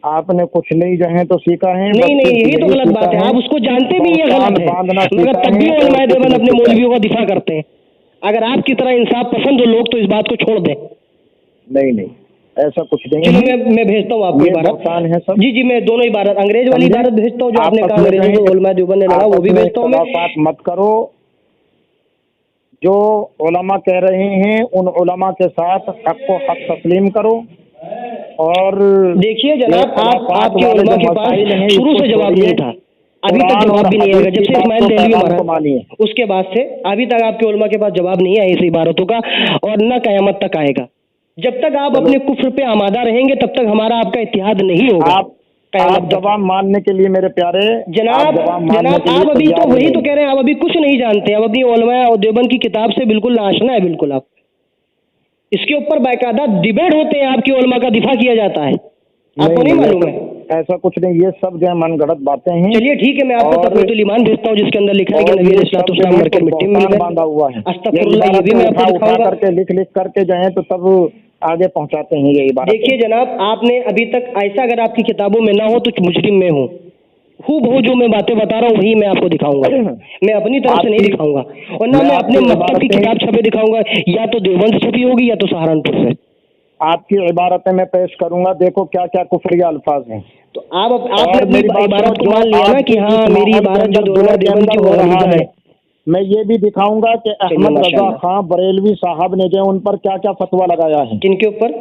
आपने कुछ नहीं जो है तो सीखा है। नहीं यही तो गलत बात है, आप उसको जानते भी ये गलत है, मगर तब भी उलमाए देवबंद अपने मौलवियों का दिफा करते हैं। अगर आपकी तरह इंसाफ पसंद हो लोग तो इस बात को छोड़ दें। नहीं ऐसा कुछ नहीं। चलो मैं भेजता हूँ आपको इबारत। जी मैं दोनों इबारत, अंग्रेज वाली इबारत भेजता हूँ जो आपने कहा अंग्रेजों को उलमाए देवबंद ने लड़ा, वो भी भेजता हूँ मैं। मत करो, जो उलमा कह रहे हैं उन उलमा के साथ हक को हक तस्लीम करो। और देखिए जनाब, आपके उलमा के पास शुरू से जवाब नहीं था, अभी तक जवाब भी नहीं आएगा। जब से इस्माइल देहलवी मारा उसके बाद से अभी तक आपके उलमा के पास जवाब नहीं आया इस इबारतों का, और न क़यामत तक आएगा। जब तक आप अपने कुफ्र पे आमादा रहेंगे तब तक हमारा आपका इत्तिहाद नहीं होगा। आप जवाब मानने के लिए मेरे प्यारे जनाब आप अभी तो वही तो कह रहे हैं, आप अभी कुछ नहीं जानते, आप अपनी उलमा और देवबंद की किताब से बिल्कुल नाआशना है। बिल्कुल आप इसके ऊपर बाकायदा डिबेट होते हैं, आपकी उलमा का दिफा किया जाता है, आपको नहीं मालूम है? ऐसा कुछ नहीं, ये सब जो है मनगढ़ंत बातें हैं। चलिए ठीक है, मैं आपको तक़रीरुल ईमान भेजता हूँ जिसके अंदर लिखा है कि नबी अलैहिस्सलाम मर कर मिट्टी में मिल गए, बांधा हुआ है। अस्तगफिरुल्लाह, ये भी मैं आपको दिखाऊंगा करके लिख करके जो है तो तब आगे पहुंचाते हैं ये बात। देखिए जनाब, आपने अभी तक ऐसा अगर आपकी किताबों में ना हो तो मुजरिम में हूँ, खूब हो जो मैं बातें बता रहा हूँ वही मैं आपको दिखाऊंगा। मैं अपनी तरफ से नहीं दिखाऊंगा, और ना मैं अपने मकतब की किताब छपे दिखाऊंगा, या तो देवबंद से छपी होगी या तो सहारनपुर से। आपकी इबारतें मैं पेश करूंगा, देखो क्या क्या कुफरिया अल्फाज हैं। तो आपने अपनी इबारत को मान लिया ना कि हाँ मेरी इबारत जो दोनों देवबंद की हो रहा है। मैं ये भी दिखाऊंगा कि अहमद रजा खां बरेलवी साहब ने जो उन पर क्या क्या फतवा लगाया है। किनके ऊपर?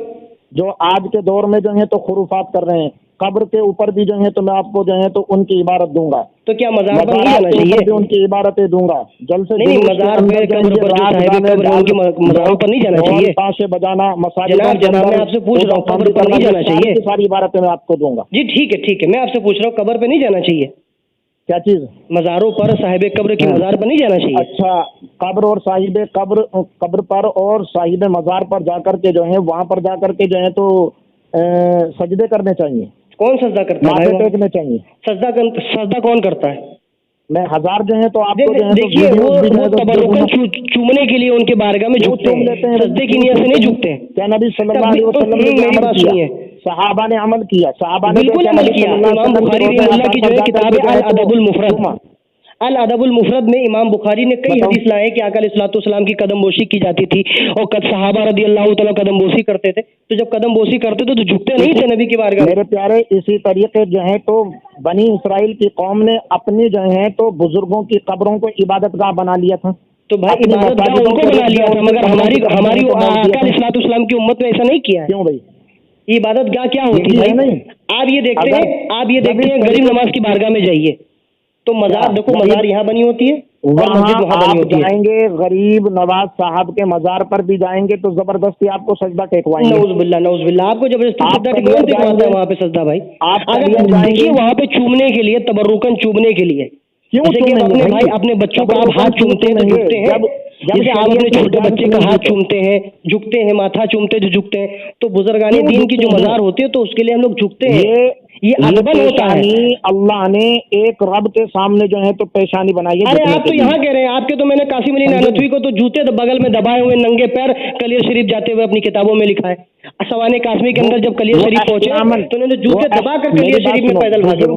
जो आज के दौर में जो है तो खुराफात कर रहे हैं। कब्र के ऊपर भी जो है तो मैं आपको जो है तो उनकी इबारत दूंगा। तो क्या मज़ार पर नहीं जाना चाहिए? भी उनकी इबारतें दूंगा जल्द से नहीं, मज़ार पे कब्र पर जो साहिब कब्र है उनकी मज़ारों पर नहीं जाना चाहिए। ताशे बजाना मसाजिद, जनाब मैं आपसे पूछ रहा हूँ, कब्र पर नहीं जाना चाहिए? सारी इबारतें मैं आपको दूंगा। जी ठीक है, मैं आपसे पूछ रहा हूँ, कब्र पे नहीं जाना चाहिए? क्या चीज? मज़ारों पर, साहिब कब्र की मज़ार पर नहीं जाना चाहिए? अच्छा, कब्र और साहिब कब्र पर और साहिब मज़ार पर जाकर के जो है वहाँ पर जाकर के जो है तो सजदे करने चाहिए। कौन सजदा करता है? माथे टेकने चाहिए। सजदा कौन करता है? मैं हजार जो है तो आपको जो है देखिए वो तबरुकन चूमने के लिए उनके बारगाह में झुकते हैं, सजदे की नियत से नहीं झुकते हैं। क्या नबी सल्लल्लाहु अलैहि वसल्लम ने मेरी बात सुनिए, सहाबा ने अमल किया, सहाबा ने बिल्कुल अमल किया। इमाम बुखारी रहमतुल्लाह की जो है किताब है अल अदबुल मुफरद, अल अदबुल मुफरद में इमाम बुखारी ने कई हदीस लाए कि आका अलैहिस्सलाम की कदमबोशी की जाती थी और सहाबा रदियल्लाहु तआला कदमबोशी करते थे। तो जब कदमबोशी करते थे तो झुकते नहीं थे नबी की बारगाह। मेरे प्यारे, इसी तरीके जो है तो बनी इसराइल की कौम ने अपनी जो है तो बुजुर्गों की कब्रों को इबादतगाह बना लिया था। तो भाई इबादतगाह उनको बना लिया था, मगर हमारी आका अलैहिस्सलाम की उम्मत में ऐसा नहीं किया है। क्यों भाई? इबादतगाह क्या होती है भाई? आप ये देखते हैं गरीब नवाज की बारगाह में जाइए तो मज़ार देखो, मज़ार यहाँ बनी होती है, वहाँ आप जाएंगे गरीब नवाज साहब के मज़ार पर भी जाएंगे तो जबरदस्ती आपको सजदा टेकवाएंगे। नौज़ुबिल्लाह, आपको जबरदस्ती सजदा टेकवाते हैं वहाँ पे सजदा भाई। अगर देखिए वहाँ पे चूमने के लिए, तबरुकन चूमने के लिए, जैसे कि अपने भाई अपने बच्चों का आप हाथ चूमते हैं तो झुकते हैं, जैसे आप अपने छोटे बच्चे का हाथ चूमते हैं, झुकते हैं, माथा चूमते हैं, झुकते हैं, तो बुजुर्गानी दीन की जो मज़ार होती है तो उसके लिए हम लोग झुकते हैं। ये अदबन होता है। अल्लाह ने एक रब के सामने जो है तो पेशानी बनाई है। अरे आप तो यहाँ कह रहे हैं, आपके तो मैंने कासिम अली नानवी को तो जूते बगल में दबाए हुए नंगे पैर कलियर शरीफ जाते हुए अपनी किताबों में लिखा है। सवाने कासमी के अंदर जब कलियर शरीफ पहुंचे तो उन्होंने जूते दबा कर कलियर शरीफ में पैदल भागे।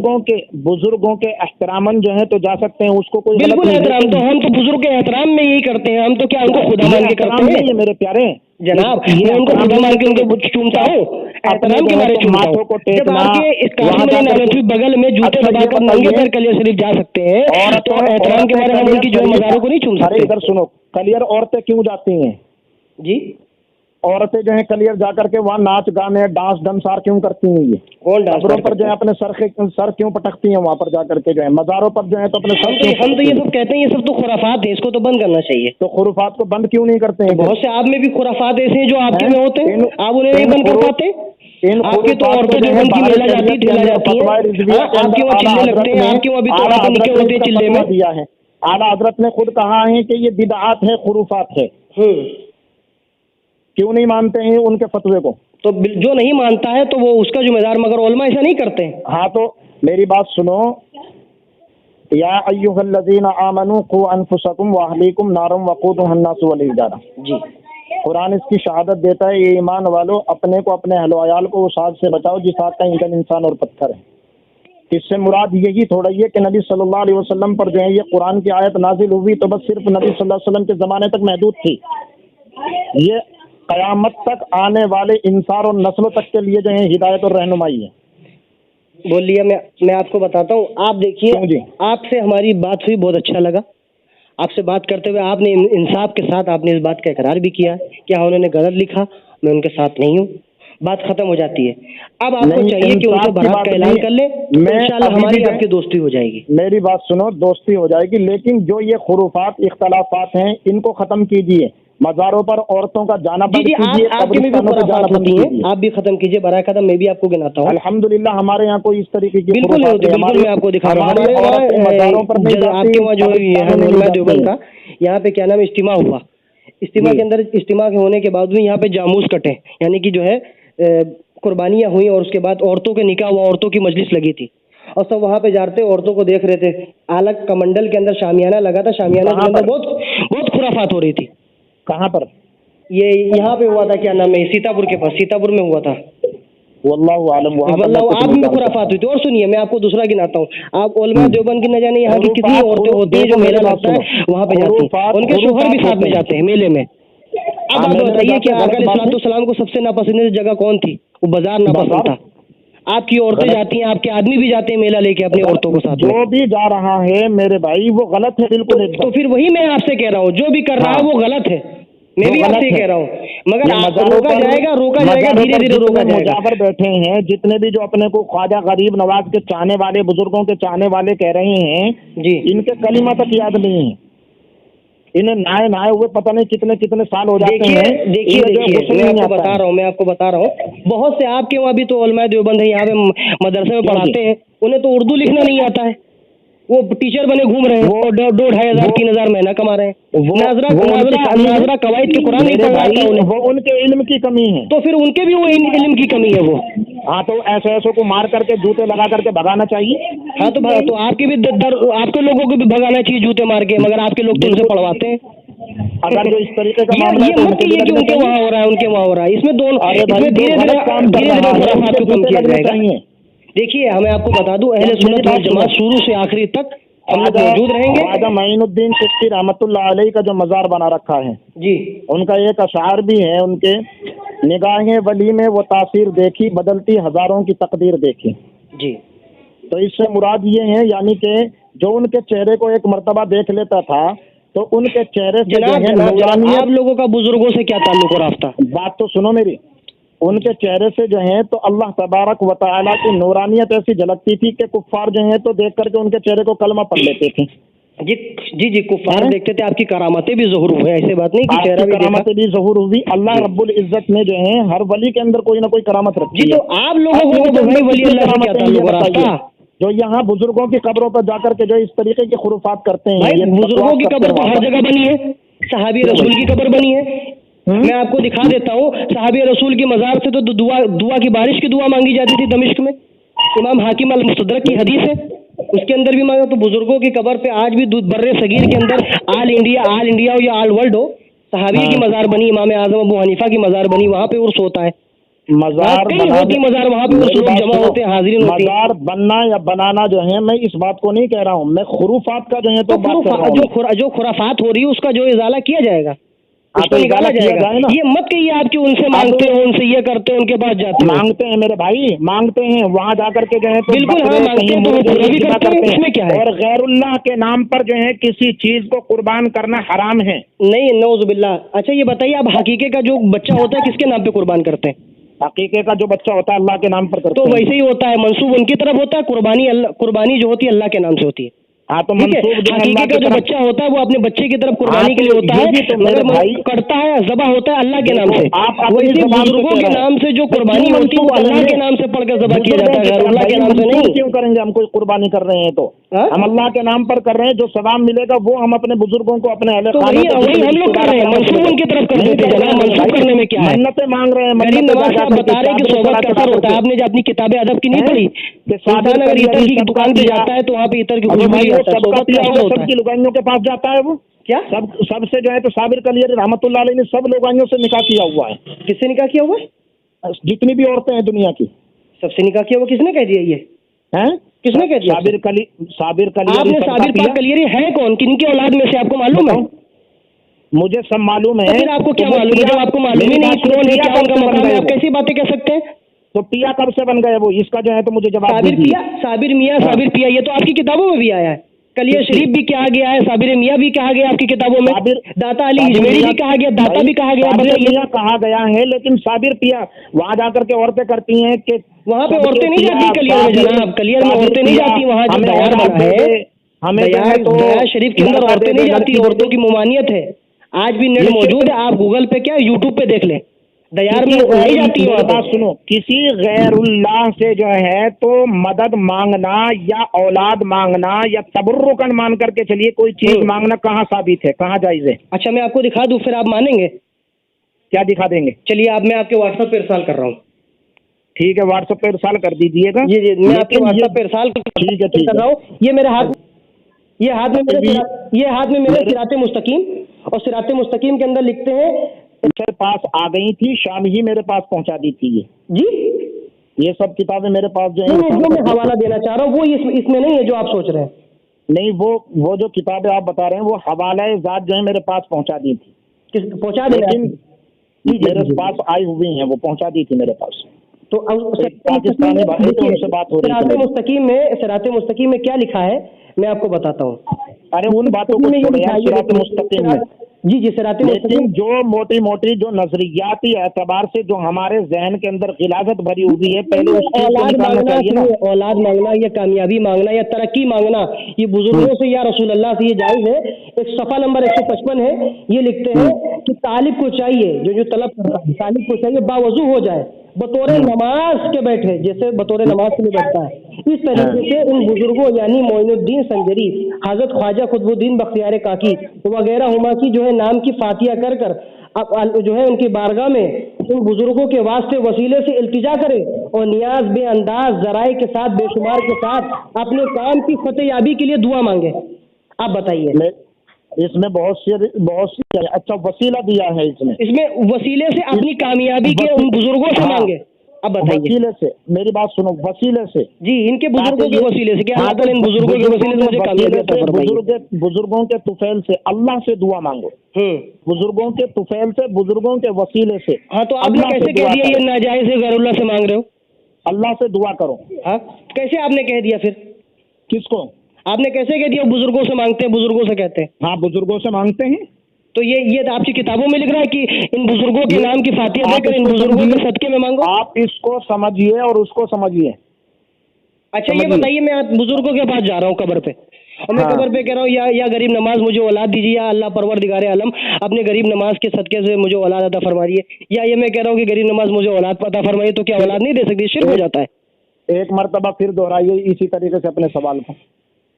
बुजुर्गों के एहतरामन जो है तो जा सकते हैं, उसको कोई बिल्कुल एहतराम, तो हम तो बुजुर्ग के एहतराम में यही करते हैं। हम तो क्या उनको खुदा मान के करते हैं? मेरे प्यारे जनाब, मैं उनको खुदा मान के उनको चूमता हूँ, एहतराम के बारे चूमता हूँ। जब आपके इस कासिम अली नानवी बगल में जूते दबाकर नंगे पैर कलियर शरीफ जा सकते हैं तो एहतराम के बारे हम उनकी जो मज़ारों को नहीं चूम सकते? इधर सुनो, कलियर औरतें क्यों जाती हैं जी? औरतें जो है कलियर जाकर के वहाँ नाच गाने डांस डंसार क्यों करती हैं? ये कौन डांस पर जो है अपने सर क्यों पटकती हैं वहाँ पर जाकर के जो है मज़ारों पर जो है तो अपने हम तो ये सब कहते हैं, ये सब तो खुराफात है, इसको तो बंद करना चाहिए। तो खुराफात को बंद क्यों नहीं करते हैं? बहुत से आप में भी खुराफात ऐसे हैं जो आपके में होते हैं, आप उन्हें नहीं बंद कर पाते। आपकी तो औरतें जो उनकी मेला जाती ढीला जाती है, आपके वहाँ चिल्ले लगते हैं, आपके वहाँ भी तो निके होते हैं चिल्ले में। दिया है आला हजरत ने खुद कहा है कि ये बिदआत है, खुराफात है। क्यों नहीं मानते हैं उनके फतवे को? तो जो नहीं मानता है तो वो उसका जिम्मेदार, मगर उलमा ऐसा नहीं करते हैं। हाँ तो मेरी बात सुनो, या अय्युहल्लज़ीना आमनू क़ू अनफुसकुम व अहलीकुम नारम वक़ूदुहा अन्नासु वल हिजारा। जी, कुरान इसकी शहादत देता है, ये ईमान वालों अपने को अपने अहल वयाल को उस आग से बचाओ जिस आग का ईंधन इंसान और पत्थर है। इससे मुराद यही थोड़ा ही है कि नबी सल्लल्लाहु अलैहि वसल्लम पर जो है ये कुरान की आयत नाजिल हुई तो बस सिर्फ नबी सल्लल्लाहु अलैहि वसल्लम के ज़माने तक महदूद थी। ये क़यामत तक आने वाले इंसान और नस्लों तक के लिए जो है हिदायत और रहनुमाई है। बोलिए, मैं आपको बताता हूँ। आप देखिए, आपसे हमारी बात हुई, बहुत अच्छा लगा। آپ سے بات کرتے ہوئے آپ نے انصاف کے ساتھ آپ نے اس بات کا اقرار بھی کیا کہ ہاں انہوں نے غلط لکھا، میں ان کے ساتھ نہیں ہوں، بات ختم ہو جاتی ہے۔ اب آپ کو نہیں، چاہیے کہ ان سے انصاف کی برات بات کا اعلان نہیں، کر لیں، میں انشاءاللہ ابھی ہماری بھی آپ کی دوستی ہو جائے گی۔ میری بات سنو، دوستی ہو جائے گی، لیکن جو یہ خرافات اختلافات ہیں ان کو ختم کیجیے۔ مزاروں پر عورتوں کا جانا جی بند جی، کیجیے، آپ کے میں بھی قبرستانوں پہ جانا خرافات بند ہوتی ہیں، کیجیے۔ آپ بھی ختم کیجیے، برائے قدم میں بھی آپ کو گناتا ہوں۔ الحمدللہ ہمارے یہاں کوئی اس طریقے کی بالکل نہیں خرافات ہوتی، نہیں، بالکل میں آپ کو دکھا رہا ہوں۔ ہماری ہمارے عورتیں مزاروں پر نہیں وہاں آپ جاتی، کے وہاں جو ہے قبرستانوں میں نہیں علماء جاتی دیوبند ہیں۔ کا یہاں پہ کیا نام ہے اجتماع ہوا، اجتماع جی کے اندر اجتماع کے ہونے کے بعد بھی یہاں پہ جاموس کٹے، یعنی کہ جو ہے قربانیاں ہوئیں، اور اس کے بعد عورتوں کے نکاح ہوا، عورتوں کی مجلس لگی تھی، اور سب وہاں پہ جاتے عورتوں کو دیکھ رہے تھے۔ الگ کمنڈل کے اندر شامیانہ لگا تھا، شامیانہ کہاں کے اندر پر؟ بہت خرافات ہو رہی تھی۔ کہاں پر؟ یہ یہاں پہ ہوا تھا، کیا نام ہے، سیتاپور کے پاس، سیتاپور میں ہوا تھا۔ واللہ عالم، وہاں کا واللہ میں کچھ آپ نہیں میں جان خرافات ہوئی سکتا۔ تھی۔ اور سنیے میں آپ کو دوسرا گناتا ہوں، آپ علماء دیوبند کی نہ جانے یہاں کی کتنی خرافات عورتیں ہوتی ہیں جو دیکھو میلہ میری بات لگتا سنو، ہے وہاں پہ جاتی ہیں، خرافات ان کے شوہر بھی ساتھ ہوتے میں ہیں۔ جاتے ہیں میلے میں۔ اب ہاں، آپ میلے میں بتائیے کہ جاتے ہیں، آقا غلط علیہ بات ہے۔ الصلوۃ والسلام کو سب سے ناپسندیدہ جگہ کون تھی؟ وہ بازار ناپسند بازار تھا۔ آپ کی عورتیں غلط، جاتی ہیں، آپ کے آدمی بھی جاتے ہیں میلہ لے کے اپنی عورتوں کو ساتھ میں، جو بھی جا رہا ہے میرے بھائی وہ غلط ہے بالکل ایک تو دم۔ پھر وہی میں آپ سے کہہ رہا ہوں، جو بھی کر رہا ہاں، ہے وہ غلط ہے، میں وہ بھی آپ سے غلط یہ ہے۔ کہہ رہا ہوں، مگر یہ مزاروں روکا پر، جائے گا، روکا جائے گا، مزاروں دھیرے پر دھیرے روکا جتنے جائے گا۔ مجاور بیٹھے ہیں، جتنے بھی جو اپنے کو خواجہ غریب نواز کے چاہنے والے، بزرگوں کے چاہنے والے کہہ رہے ہیں، جی ان کے کلمہ تک یاد نہیں ہے۔ انہیں نہائے ہوئے پتہ نہیں کتنے کتنے سال ہو جاتے دیکھیے ہیں، دیکھیے انہیں جو ہے دیکھیے غسل میں آپ نہیں کو آتا بتا ہے۔ رہا ہوں، میں آپ کو بتا رہا ہوں، بہت سے آپ کے وہاں بھی تو علماء دیوبند ہے، یہاں پہ مدرسے میں کیوں جی؟ پڑھاتے ہیں، انہیں تو اردو لکھنا نہیں آتا ہے، وہ ٹیچر بنے گھوم رہے ہیں وہ اور 2,500 وہ 3,000 مہینہ کما رہے ہیں، وہ وہ ان کی کمی ہے ناظرہ قواعد کے قرآن نہیں میرے پڑھنا بھائی، آتا انہیں، وہ ان کے علم کی کمی ہے۔ تو پھر ان کے بھی وہ علم کی کمی ہے وہ۔ ہاں، تو ایسے ایسوں کو مار کر کے جوتے لگا کر کے بھگانا چاہیے۔ ہاں تو آپ کے بھی آپ کے لوگوں کو بھی بھگانا چاہیے جوتے مار کے، مگر آپ کے لوگ تو ان سے بالکل، پڑھواتے ہیں۔ اگر جو اس طریقے کا معاملہ ہے یہ تو ان مت کے بھی کہیے کہ لگنے ان کے چاہیے۔ وہاں ہو رہا ہے، ان کے وہاں ہو رہا ہے، اس میں ارے اس میں بھائی، جو دھیرے غلط کام کر دھیرے رہا ہے اس خرافات کے کو کم جوتے کیا لگنے جائے گا۔ چاہیے۔ دیکھیے میں آپ کو بتا دوں، اہل میری سنت بات والجماعت سنو، شروع سے آخری تک ہم لوگ خواجہ موجود رہیں گے۔ خواجہ معین الدین چشتی رحمۃ اللہ علیہ کا جو مزار بنا رکھا ہے، جی ان کا ایک اشعار بھی ہے، ان کے نگاہیں ولی میں وہ تاثیر دیکھی، بدلتی ہزاروں کی تقدیر دیکھی۔ جی تو اس سے مراد یہ ہے، یعنی کہ جو ان کے چہرے کو ایک مرتبہ دیکھ لیتا تھا تو ان کے چہرے سے جو جناب ہے جناب جناب نورانیت۔ آپ لوگوں کا بزرگوں سے کیا تعلق و رابطہ؟ بات تو سنو میری، ان کے چہرے سے جو ہے تو اللہ تبارک و تعالیٰ کی نورانیت ایسی جھلکتی تھی کہ کفار جو ہیں تو دیکھ کر کے ان کے چہرے کو کلمہ پڑھ لیتے تھے۔ جی جی جی، کفار دیکھتے تھے، آپ کی کرامتیں بھی ظہور ہوئے، ایسی بات نہیں کہ آپ چہرہ کی بھی دیکھا۔ کرامتیں بھی ظہور ہوئی، اللہ جی رب العزت نے جو ہے ہر ولی کے اندر کوئی نہ کوئی کرامت جی، رکھی تو ہے۔ آپ لوگوں اب کو ان کے تو بھائی اندر ولی کتنی اللہ سے کیا کرامتیں ہیں تعلق یہ و بتائیے، رابطہ؟ جو یہاں بزرگوں کی قبروں پر جا کر کے جو اس طریقے کی خرافات کرتے ہیں، بھائی یہ بزرگوں بکواس کی کرتے قبر ہیں تو وہاں ہر پر۔ جگہ بنی ہے، صحابی کیوں رسول بھائی؟ کی قبر بنی ہے، ہوں؟ میں آپ کو دکھا دیتا ہوں، صحابی رسول کی مزار سے تو دعا کی بارش کی دعا مانگی جاتی تھی دمشق میں، امام حاکم المستدرک کی حدیث ہے، اس کے اندر بھی مانگا۔ تو بزرگوں کی قبر پہ آج بھی بر صغیر کے اندر آل انڈیا ہو یا آل ورلڈ ہو، صحابی کی ہاں، مزار بنی، امام اعظم ابو حنیفہ کی مزار بنی، وہاں پہ عرس ہوتا ہے، وہاں مزار کئی ہوتی بنانے، مزار، وہاں پہ عرس میری لوگ بات جمع سنو، ہوتے ہیں، حاضرین ہوتی ہیں۔ مزار بننا یا بنانا جو ہے، میں اس بات کو نہیں کہہ رہا ہوں، میں خرافات کا جو ہے تو بات کر رہا ہوں میں۔ جو خرافات ہو رہی ہے اس کا جو ازالہ کیا جائے گا، ہاں، اس تو کو ازالہ نکالا کیا جائے گا۔ جائے نا۔ یہ مت کہیے آپ کہ ان سے اب مانگتے ہو، ان سے یہ کرتے ہو، ان کے پاس جاتے ہو۔ مانگتے ہیں میرے بھائی، مانگتے ہیں، وہاں جا کر کے جو ہے تو بالکل ہاں، بکرے مانگتے کہیں ہیں تو وہ مرغے پورا یہ بھی ذبح کرتے ہیں، اس ہیں، میں کیا ہے؟ اور غیر اللہ کے نام پر جو ہے کسی چیز کو قربان کرنا حرام ہے۔ نہیں، نعوذ باللہ۔ اچھا یہ بتائیے، آپ حقیقے کا جو بچہ ہوتا ہے کس کے نام پہ قربان کرتے ہیں؟ عقیقے کا جو بچہ ہوتا ہے اللہ کے نام پر تو کرتے ہیں۔ ویسے ہی ہوتا ہے، منسوب ان کی طرف ہوتا ہے، قربانی جو ہوتی ہے اللہ کے نام سے ہوتی ہے، ہاں، تو ٹھیک ہے؟ منسوب جو ہے حقیقے اللہ کا کی جو طرف۔ بچہ ہوتا ہے وہ اپنے بچے کی طرف ہاں، قربانی کے تو لیے ہوتا یہ ہے، بھی تو میرے مگر بھائی، کرتا ہے، ذبح ہوتا ہے اللہ کے نام دیکھو سے۔ آپ اپنی ویسے زبان سے بزرگوں کہہ کے رہے ہیں، نام سے جو تو کیوں قربانی ہوتی ہے منسوب وہ کریں اللہ گے؟ کے نام سے پڑھ کر ذبح کیا بزرگوں جاتا ہے، کی غیر طرف اللہ کے بھائی نام سے منسوب نہیں۔ کیوں کریں گے؟ ہم کوئی قربانی کر رہے ہیں تو ہاں؟ ہم اللہ کے نام پر کر رہے ہیں، جو ثواب ملے گا وہ ہم اپنے بزرگوں کو، اپنے اہل تو خانہ کو، وہی جتنے ہم لوگ رشتے کر دار رہے ہیں، اپنے منسوب ان کی طرف کر نہیں دیتے ہیں کر رہے جناب، ہیں میرے منسوب بھائی، کرنے میں کیا ہے؟ منتیں مانگ رہے ہیں، غریب منتیں نواز جا سے جا آپ کر کے بتا رہے ہیں کہ چادریں چڑھا صحبت کا چڑھا اثر کر ہوتا کے ہے، آپ نے جو اپنی کتاب ادب کی نہیں ہیں پڑھی، کہ صابر انسان اگر عطر کلیری کی سب کا دکان پہ پیا، جاتا ہے تو وہاں پہ عطر کی ابھی خوشبو بھائی لے وہ آتا ہے، سب کا صحبت کا پیا اثر ہوا ہوتا سب ہے۔ کی لگائیوں کے پاس جاتا ہے، وہ کیا سب سے جو ہے تو صابر کلیری رحمۃ اللہ علیہ نے سب لگائیوں سے نکاح کیا ہوا ہے، کس سے نکاح کیا ہوا ہے؟ جتنی بھی عورتیں ہیں دنیا کی سب سے نکاح کیا ہوا، کس نے کہہ دیا یہ؟ ہیں؟ کس نے کہہ دیا آپ سے؟ صابر آپ کلیری نے سب کا صابر پیا، پاک کلیری ہے کون، کن کی اولاد میں سے آپ کو معلوم ہے؟ بتاؤ، مجھے سب معلوم تو ہے۔ پھر آپ کو کیا وہ معلوم ہے؟ پیا، جب آپ کو معلوم ہی میری نہیں بات سنو، کون ہے، پیا کیا ان کب کا سے بن مقام ہے، گئے آپ وہ؟ کیسی باتیں کہہ سکتے ہیں؟ تو پیا کب سے بن گئے وہ؟ اس کا جو ہے تو مجھے جواب صابر دیجیے۔ پیا، صابر میاں، ہاں، صابر پیا، یہ تو آپ کی کتابوں میں بھی آیا ہے۔ کلیہ شریف بھی کہا گیا ہے, صابر میاں بھی کہا گیا آپ کی کتابوں میں, داتا علی اجمیری بھی کہا گیا, داتا بھی کہا گیا. بتائیے کہا گیا ہے, لیکن صابر پیا وہاں جا کر کے عورتیں کرتی ہیں کہ وہاں پہ عورتیں نہیں جاتی کلیئر میں جناب, کلیئر میں عورتیں نہیں جاتی, وہاں جو دیار بنا ہے دیار شریف کے اندر عورتیں نہیں جاتی, عورتوں کی ممانعت ہے. آج بھی نیٹ موجود ہے, آپ گوگل پہ کیا یوٹیوب پہ دیکھ لیں, دیار میں نہیں جاتی. بات سنو, کسی غیر اللہ سے جو ہے تو مدد مانگنا یا اولاد مانگنا یا تبرکن مان کر کے چلیے کوئی چیز مانگنا کہاں ثابت ہے, کہاں جائز ہے؟ اچھا میں آپ کو دکھا دوں, پھر آپ مانیں گے؟ کیا دکھا دیں گے؟ چلیے میں آپ کے واٹس ایپ پہ ارسال کر رہا ہوں. ٹھیک ہے, واٹس ایپ پہ ارسال کر دیجیے گا. جی جی, میں آپ کے واٹس ایپ پہ ارسال کر رہا ہوں. یہ میرے ہاتھ میں میرے صراط مستقیم, اور صراط مستقیم کے اندر لکھتے ہیں میرے پاس آ گئی تھی, شام ہی میرے پاس پہنچا دی تھی. جی یہ سب کتابیں میرے پاس جو ہیں, جو میں حوالہ دینا چاہ رہا ہوں وہ اس میں نہیں ہے جو آپ سوچ رہے ہیں. نہیں, وہ جو کتابیں آپ بتا رہے ہیں وہ حوالہ ذات جو ہے میرے پاس پہنچا دی تھی. پہنچا دیں, لیکن میرے پاس آئی ہوئی ہیں, وہ پہنچا دی تھی میرے پاس. تو پاکستانی ان سے بات ہو رہی ہے. صراط مستقیم میں کیا لکھا ہے میں آپ کو بتاتا ہوں. ارے ان باتوں کو صراط مستقیم میں, جی جی صراط مستقیم, جو موٹی موٹی جو نظریاتی اعتبار سے جو ہمارے ذہن کے اندر غلاظت بھری ہوئی ہے, پہلے اولاد مانگنا یا کامیابی مانگنا یا ترقی مانگنا, یہ بزرگوں سے یا رسول اللہ سے یہ جائز ہے. ایک صفحہ نمبر 155 ہے, یہ لکھتے ہیں کہ طالب کو چاہیے, جو طلب کر رہا ہے طالب کو چاہیے باوضو ہو جائے, بطور نماز کے بیٹھے, جیسے بطور نماز کے لیے بیٹھتا ہے. اس طریقے سے ان بزرگوں یعنی معین الدین سنجری, حضرت خواجہ قطب الدین بختیار کاکی وغیرہ ہما کی جو ہے نام کی فاتحہ کر کر جو ہے ان کی بارگاہ میں ان بزرگوں کے واسطے وسیلے سے التجا کرے, اور نیاز بے انداز ذرائع کے ساتھ بے شمار کے ساتھ اپنے کام کی فتح یابی کے لیے دعا مانگے. آپ بتائیے. اس میں بہت سی اچھا وسیلہ دیا ہے, اس میں وسیلے سے اپنی کامیابی کے ان بزرگوں سے مانگے. اب بتائیے. وسیلے سے, میری بات سنو, وسیلے سے, جی ان کے بزرگوں کے وسیلے سے, کیا اللہ تعالیٰ ان بزرگوں کے وسیلے سے مجھے کامیابی عطا فرمائے. بزرگوں کے طفیل سے اللہ سے دعا مانگو, بزرگوں کے طفیل سے, بزرگوں کے وسیلے سے. ہاں تو آپ نے کیسے کہہ دیا یہ ناجائز ہے, غیر اللہ سے مانگ رہے ہو؟ اللہ سے دعا کرو. ہاں کیسے آپ نے کہہ دیا پھر؟ کس کو آپ نے کیسے کہہ دیا بزرگوں سے مانگتے ہیں, بزرگوں سے کہتے ہیں؟ ہاں بزرگوں سے مانگتے ہیں. تو یہ آپ کی کتابوں میں لکھ رہا ہے کہ ان بزرگوں کے نام کی فاتحہ دے کر ان بزرگوں کے صدقے میں مانگو. آپ اس کو سمجھیے اور اس کو سمجھیے. اچھا یہ بتائیے, میں بزرگوں کے پاس جا رہا ہوں قبر پہ, اور میں قبر پہ کہہ رہا ہوں یا غریب نماز مجھے اولاد دیجیے, یا اللہ پروردگار عالم اپنے غریب نماز کے صدقے سے مجھے اولاد عطا فرمائیے, یا یہ میں کہہ رہا ہوں کہ غریب نماز مجھے اولاد عطا فرمائیے, تو کیا اولاد نہیں دے سکتی؟ شرک ہو جاتا ہے. ایک مرتبہ پھر دہرائیے اسی طریقے سے اپنے سوال کو.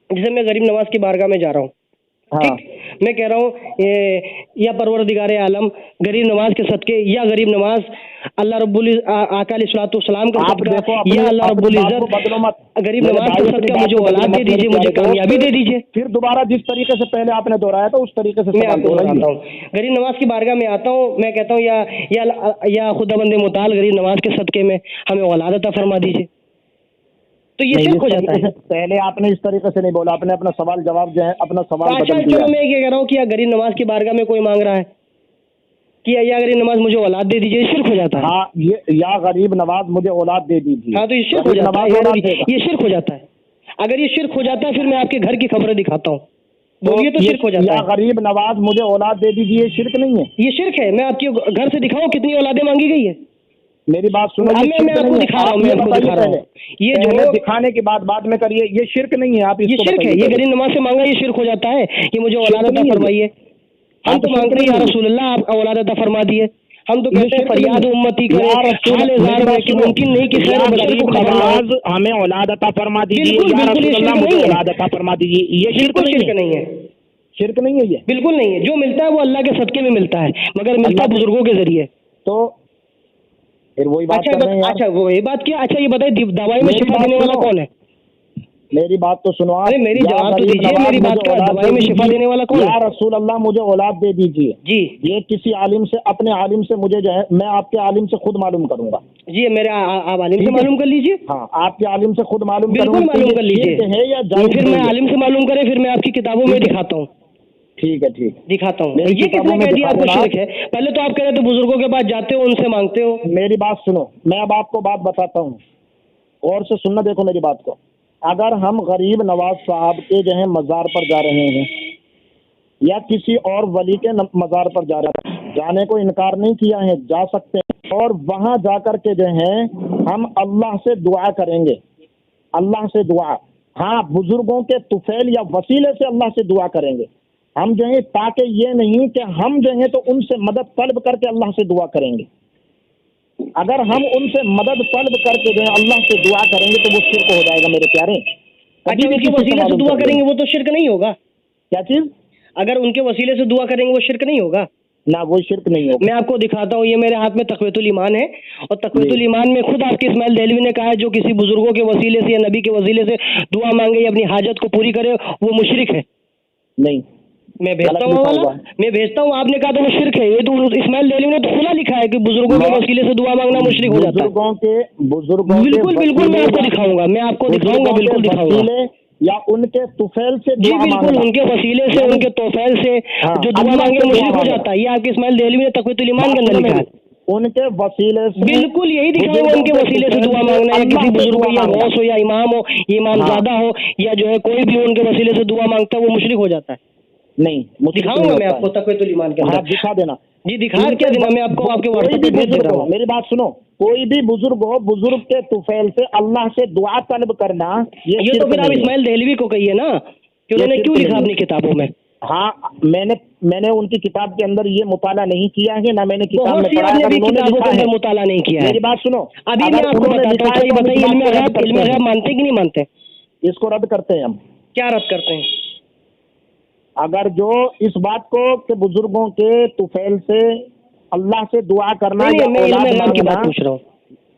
جیسے میں غریب نماز کی بارگاہ میں جا رہا ہوں, ٹھیک, میں کہہ رہا ہوں یا پروردگار عالم غریب نماز کے صدقے, یا غریب نماز اللہ رب آقا علیہ الصلوۃ والسلام کا صدقہ, یا اللہ رب العزت غریب نماز کا صدقہ مجھے اولاد دے دیجیے, مجھے کامیابی دے دیجیے. پھر دوبارہ جس طریقے سے پہلے آپ نے دہرایا تھا اس طریقے سے میں آپ کو بتاتا ہوں. غریب نماز کی بارگاہ میں آتا ہوں, میں کہتا ہوں یا خدا بند مطال غریب نماز کے صدقے میں ہمیں اولاد عطا فرما دیجیے. تو یہ شرک ہو جاتا ہے. پہلے آپ نے اس طریقے سے نہیں بولا, آپ نے اپنا سوال جواب جو ہے اپنا سوال بدل دیا. چلو میں یہ کہہ رہا ہوں کہ غریب نماز کی بارگاہ میں کوئی مانگ رہا ہے کہ یا غریب نماز مجھے اولاد دے دیجیے, شرک ہو جاتا ہے. ہاں, یا غریب نواز مجھے اولاد دے دیجیے. ہاں تو یہ شرک ہو جاتا ہے, یہ شرک ہو جاتا ہے. اگر یہ شرک ہو جاتا ہے پھر میں آپ کے گھر کی خبریں دکھاتا ہوں, بولیے تو شرک ہو جاتا ہے. یا غریب نواز مجھے اولاد دے دیجیے, یہ شرک نہیں ہے, یہ شرک ہے. میں آپ کے گھر سے دکھاؤں کتنی اولادیں مانگی گئی ہے. میری بات سنو, میں آپ کو دکھا رہا ہوں, یہ جو دکھانے کی بعد میں کریے, یہ شرک نہیں ہے. آپ یہ شرک ہے, یہ غریب نماز سے مانگا یہ شرک ہو جاتا ہے کہ مجھے اولاد عطا فرمائیے. ہم تو مانگتے ہیں یا رسول اللہ آپ اولاد عطا فرما دیے. ہم تو کہتے ہیں فریاد امتی کرے حال زار میں کہ ممکن نہیں کہ خیر بشر کو خبر نہ ہمیں اولاد عطا فرما دیجیے, یا رسول اللہ مجھے اولاد عطا فرما دیجیے. یہ شرک نہیں ہے, شرک نہیں ہے, یہ بالکل نہیں ہے. جو ملتا ہے وہ اللہ کے صدقے میں ملتا ہے, مگر ملتا ہے بزرگوں کے ذریعے. تو پھر وہی بات کر رہے ہیں. اچھا وہی بات کیا. اچھا یہ بتائیے دوائی میں شفا دینے والا کون ہے؟ میری بات تو سنو. ارے میری جواب تو دیجیے, میری بات کا دوائی میں شفا دینے والا کون ہے؟ یا رسول اللہ مجھے اولاد دے دیجیے. جی یہ کسی عالم سے, اپنے عالم سے مجھے جو ہے, میں آپ کے عالم سے خود معلوم کروں گا. جی میرے آپ عالم سے معلوم کر لیجیے. ہاں آپ کے عالم سے خود معلوم کروں بالکل معلوم کر لیجیے. پھر میں عالم سے معلوم کرے, پھر میں آپ کی کتابوں میں دکھاتا ہوں. ٹھیک ہے, ٹھیک دکھاتا ہوں. یہ کس نے کہہ دیا آپ کو شرک ہے؟ پہلے تو آپ کہہ رہے تھے بزرگوں کے پاس جاتے ہو, ان سے مانگتے ہو. میری بات سنو, میں اب آپ کو بات بتاتا ہوں, اور سے سننا, دیکھو میری بات کو. اگر ہم غریب نواز صاحب کے جو ہے مزار پر جا رہے ہیں یا کسی اور ولی کے مزار پر جا رہے ہیں، جانے کو انکار نہیں کیا ہے، جا سکتے ہیں، اور وہاں جا کر کے جو ہے ہم اللہ سے دعا کریں گے، اللہ سے دعا، ہاں بزرگوں کے طفیل یا وسیلے سے اللہ سے دعا کریں گے ہم جو ہے، تاکہ یہ نہیں کہ ہم جو ہے تو ان سے مدد طلب کر کے اللہ سے دعا کریں گے۔ اگر ہم ان سے مدد طلب کر کے جو ہے اللہ سے دعا کریں گے تو وہ شرک ہو جائے گا میرے پیارے۔ اچھا، ان کے وسیلے سے دعا کریں گے وہ تو شرک نہیں ہوگا؟ کیا چیز؟ اگر ان کے وسیلے سے دعا کریں گے وہ شرک نہیں ہوگا؟ نہ، وہ شرک نہیں ہوگا۔ میں آپ کو دکھاتا ہوں، یہ میرے ہاتھ میں تقویۃ الایمان ہے، اور تقویۃ الایمان میں خود آپ کے اسماعیل دہلوی نے کہا ہے جو کسی بزرگوں کے وسیلے سے یا نبی کے وسیلے سے دعا مانگے یا اپنی حاجت کو پوری کرے وہ مشرک ہے۔ نہیں، میں بھیجتا ہوں والا، میں بھیجتا ہوں، آپ نے کہا تو وہ شرک ہے، یہ تو اسماعیل دہلوی نے تو کھلا لکھا ہے کہ بزرگوں کے وسیلے سے دعا مانگنا مشرک ہو جاتا ہے۔ بزرگوں بالکل بالکل، میں آپ کو دکھاؤں گا، میں آپ کو دکھاؤں گا، بالکل دکھاؤں گا، یا ان کے طفیل سے جی دعا بالکل، مانگنا، ان کے وسیلے سے، ان کے توفیل سے جو دعا اللہ مانگے سے مشرک دعا ہو جاتا ہے۔ یہ آپ کے اسماعیل دہلوی نے تقویۃ الایمان کے اندر لکھا ہے، ان کے وسیلے سے بالکل یہی دکھاؤں گا، ان کے وسیلے سے دعا مانگنا، یا کسی بزرگ کو، یا غوث ہو، یا امام ہو، یا امام زادہ ہو، یا جو ہے کوئی بھی ان کے وسیلے سے دعا مانگتا ہے وہ مشرک ہو جاتا ہے۔ نہیں، دکھاؤں گا میں آپ کو تقویۃ الایمان کے اندر، دکھا دینا جی دکھا کیا دینا، میں آپ کو آپ کے واٹس ایپ پہ بھیج دے رہا ہوں۔ میری بات سنو، کوئی بھی بزرگ ہو، بزرگ کے طفیل سے اللہ سے دعا طلب کرنا یہ تو پھر آپ اسماعیل دہلوی کو کہیے نا کہ انہوں نے کیوں لکھا اپنی کتابوں میں۔ ہاں، میں نے ان کی کتاب کے اندر یہ مطالعہ نہیں کیا ہے، نہ میں نے کتاب میں پڑھا آپ نے بھی ہے، کتابوں کے اندر مطالعہ نہیں کیا ہے۔ میری بات سنو، ابھی میں آپ کو بتاتا ہوں، یہ بتائیے علم غیب مانتے کہ نہیں مانتے؟ اس کو رد کرتے ہیں ہم۔ کیا رد کرتے ہیں؟ اگر جو اس بات کو کہ بزرگوں کے طفیل سے اللہ سے دعا کرنا یا میں علم اولاد غیب کی بات مانگنا، پوچھ رہا ہوں،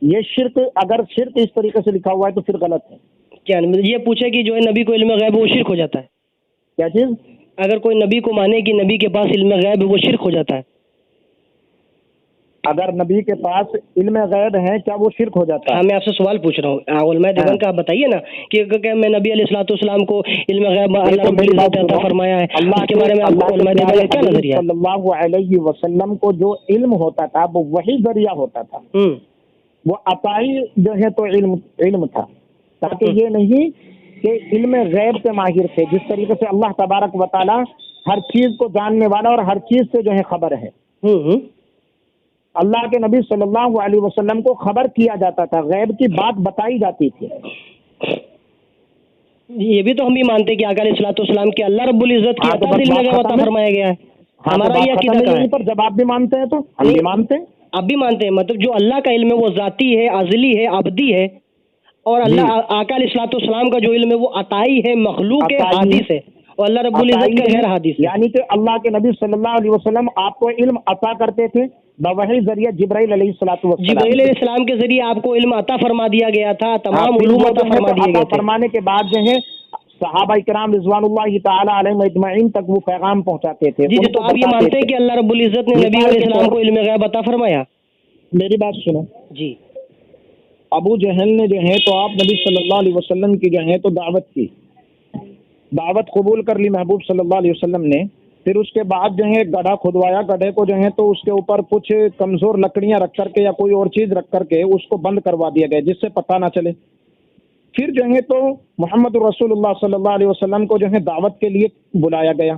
یہ شرک، اگر شرک اس طریقے سے لکھا ہوا ہے تو پھر غلط ہے۔ کیا یہ پوچھے کہ جو ہے نبی کو علم غیب وہ شرک ہو جاتا ہے؟ کیا چیز؟ اگر کوئی نبی کو مانے کہ نبی کے پاس علم غیب وہ شرک ہو جاتا ہے؟ اگر نبی کے پاس علم غیب ہے کیا وہ شرک ہو جاتا ہے؟ ہاں، میں آپ سے سوال پوچھ رہا ہوں، علماء دیوبند کا آپ بتائیے نا کہ میں نبی علیہ الصلوۃ والسلام کو علم غیب اللہ رب العزت نے عطا فرمایا ہے، اس کے بارے میں آپ کو علماء دیوبند کا کیا نظریہ ہے؟ صلی اللہ علیہ وسلم کو جو علم ہوتا تھا وہ وہی ذریعہ ہوتا تھا، وہ عطائی جو ہے تو علم تھا، تاکہ یہ نہیں کہ علم غیب سے ماہر تھے، جس طریقے سے اللہ تبارک و تعالی ہر چیز کو جاننے والا اور ہر چیز سے جو ہے خبر ہے۔ اللہ کے نبی صلی اللہ علیہ وسلم کو خبر کیا جاتا تھا، غیب کی بات بتائی جاتی تھی۔ یہ بھی تو ہم بھی مانتے کہ آقا علیہ الصلوۃ والسلام کے اللہ رب العزت کی عطا سے علم غیب عطا فرمایا گیا ہے، ہمارا یہ عقیدہ کا ہے۔ پر جب آپ بھی مانتے ہیں تو ہم بھی مانتے ہیں، آپ بھی مانتے ہیں، مطلب جو اللہ کا علم ہے وہ ذاتی ہے، ازلی ہے، ابدی ہے، اور اللہ آقا علیہ الصلوۃ والسلام کا جو علم ہے وہ عطائی ہے، مخلوق ہے، حادث ہے، اور اللہ رب العزت کا غیر حادث ہے۔ یعنی کہ اللہ کے نبی صلی اللہ علیہ وسلم آپ کو علم عطا کرتے تھے بوحی ذریعہ جبرائیل علیہ الصلوۃ والسلام، جبرائیل علیہ السلام کے ذریعے آپ کو علم عطا فرما دیا گیا تھا، تمام علوم عطا فرما دیے گئے تھے۔ فرمانے کے بعد جو ہے صحابہ کرام رضوان اللہ تعالی علیہم اجمعین تک وہ پیغام پہنچاتے تھے۔ جی تو آپ یہ مانتے ہیں کہ اللہ رب العزت نے نبی علیہ السلام کو علم غیب عطا فرمایا؟ میری بات سنو جی، ابو جہل نے جو ہے تو آپ نبی صلی اللہ علیہ وسلم کی جو ہے تو دعوت قبول کر لی محبوب صلی اللہ علیہ وسلم نے، پھر اس کے بعد جو ہے گڑھا کھدوایا، گڑھے کو جو ہے تو اس کے اوپر کچھ کمزور لکڑیاں رکھ کر کے یا کوئی اور چیز رکھ کر کے اس کو بند کروا دیا گیا جس سے پتہ نہ چلے۔ پھر جو ہے تو محمد رسول اللہ صلی اللہ علیہ وسلم کو جو ہے دعوت کے لیے بلایا گیا۔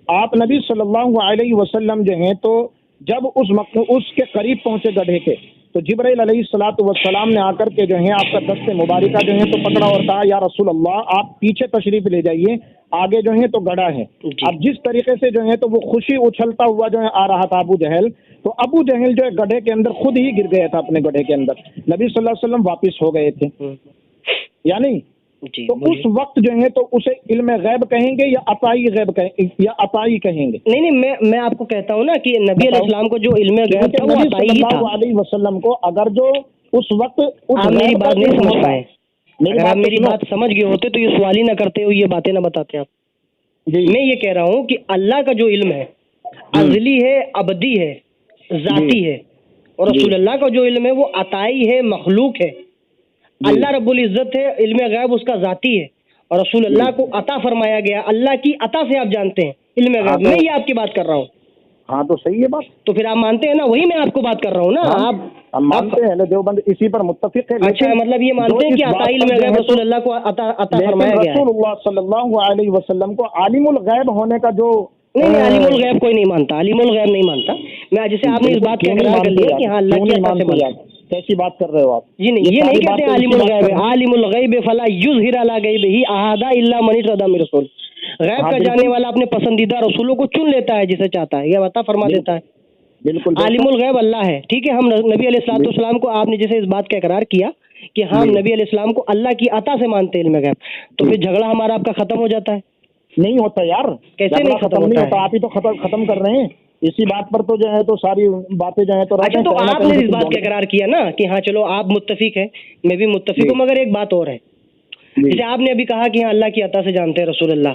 آپ نبی صلی اللہ علیہ وسلم جو ہے تو جب اس کے قریب پہنچے گڑھے کے تو جبرائیل علیہ الصلوۃ والسلام نے آ کر کے جو ہے آپ کا دست مبارکہ جو ہے تو پکڑا اور کہا یا رسول اللہ آپ پیچھے تشریف لے جائیے، آگے جو ہے تو گڑھا ہے۔ اب جس طریقے سے جو ہے تو وہ خوشی اچھلتا ہوا جو ہے آ رہا تھا ابو جہل، تو ابو جہل جو ہے گڑھے کے اندر خود ہی گر گیا تھا، اپنے گڑھے کے اندر نبی صلی اللہ علیہ وسلم واپس ہو گئے تھے، یعنی تو اس وقت جو ہے تو اسے علم غیب کہیں گے یا عطائی غیب یا عطائی کہیں گے؟ نہیں میں آپ کو کہتا ہوں نا کہ نبی علیہ السلام کو جو علم غیب تھا وہ عطائی ہی تھا۔ نبی علیہ وسلم کو اگر جو اس وقت آپ میری بات نہیں سمجھ پائے، اگر آپ میری بات سمجھ گئے ہوتے تو یہ سوال ہی نہ کرتے ہو، یہ باتیں نہ بتاتے آپ۔ میں یہ کہہ رہا ہوں کہ اللہ کا جو علم ہے ازلی ہے، ابدی ہے، ذاتی ہے، اور رسول اللہ کا جو علم ہے وہ عطائی ہے، مخلوق ہے۔ اللہ رب العزت ہے، علم غیب اس کا ذاتی ہے، اور رسول اللہ کو عطا فرمایا گیا، اللہ کی عطا سے آپ جانتے ہیں علم غیب۔ میں یہ آپ کی بات کر رہا ہوں۔ ہاں تو صحیح ہے بات، تو پھر آپ مانتے ہیں نا، وہی میں آپ کو بات کر رہا ہوں نا۔ آپ हम मानते हैं, अहले देवबंद इसी पर मुत्तफिक है। अच्छा, मतलब ये मानते हैं कि अता इल्म गैब रसूल अल्लाह को अता फरमाया गया है। रसूलुल्लाह सल्लल्लाहु अलैहि वसल्लम को आलिमुल गैब होने का जो नहीं, आलिमुल गैब कोई नहीं मानता, आलिमुल गैब नहीं मानता। मैं जैसे आपने इस बात का इकरार कर लिया कि हाँ अल्लाह की अता से मानता है। कैसी बात कर रहे हो आप? ये नहीं कहते आलिमुल गैब है। आलिमुल गैब फला युज़हिर अला गैबिही अहादा इल्ला मन इरतदा मिन रसूल। गैब का जानने वाला अपने पसंदीदा रसूलों को चुन लेता है जिसे चाहता है, यह अता फरमा देता है। बिल्कुल, आलिमुल गैब अल्लाह है, ठीक है। हम नबी अलैहिस्सलाम को, आपने जैसे इस बात का इकरार किया कि हम नबी अलैहिस्सलाम को अल्लाह की अता से मानते हैं इल्म गैब, तो फिर झगड़ा हमारा आपका खत्म हो जाता है। नहीं होता यार, कैसे नहीं खत्म होता? आप ही तो खत्म कर रहे हैं इसी बात पर, तो जो है तो सारी बातें जो है तो। अच्छा, तो आपने इस बात का इकरार किया ना कि हाँ चलो आप मुत्तफिक हैं, मैं भी मुत्तफिक हूँ, मगर एक बात और है, जैसे आपने अभी कहा कि हाँ अल्लाह की अता से जानते हैं रसूल अल्लाह,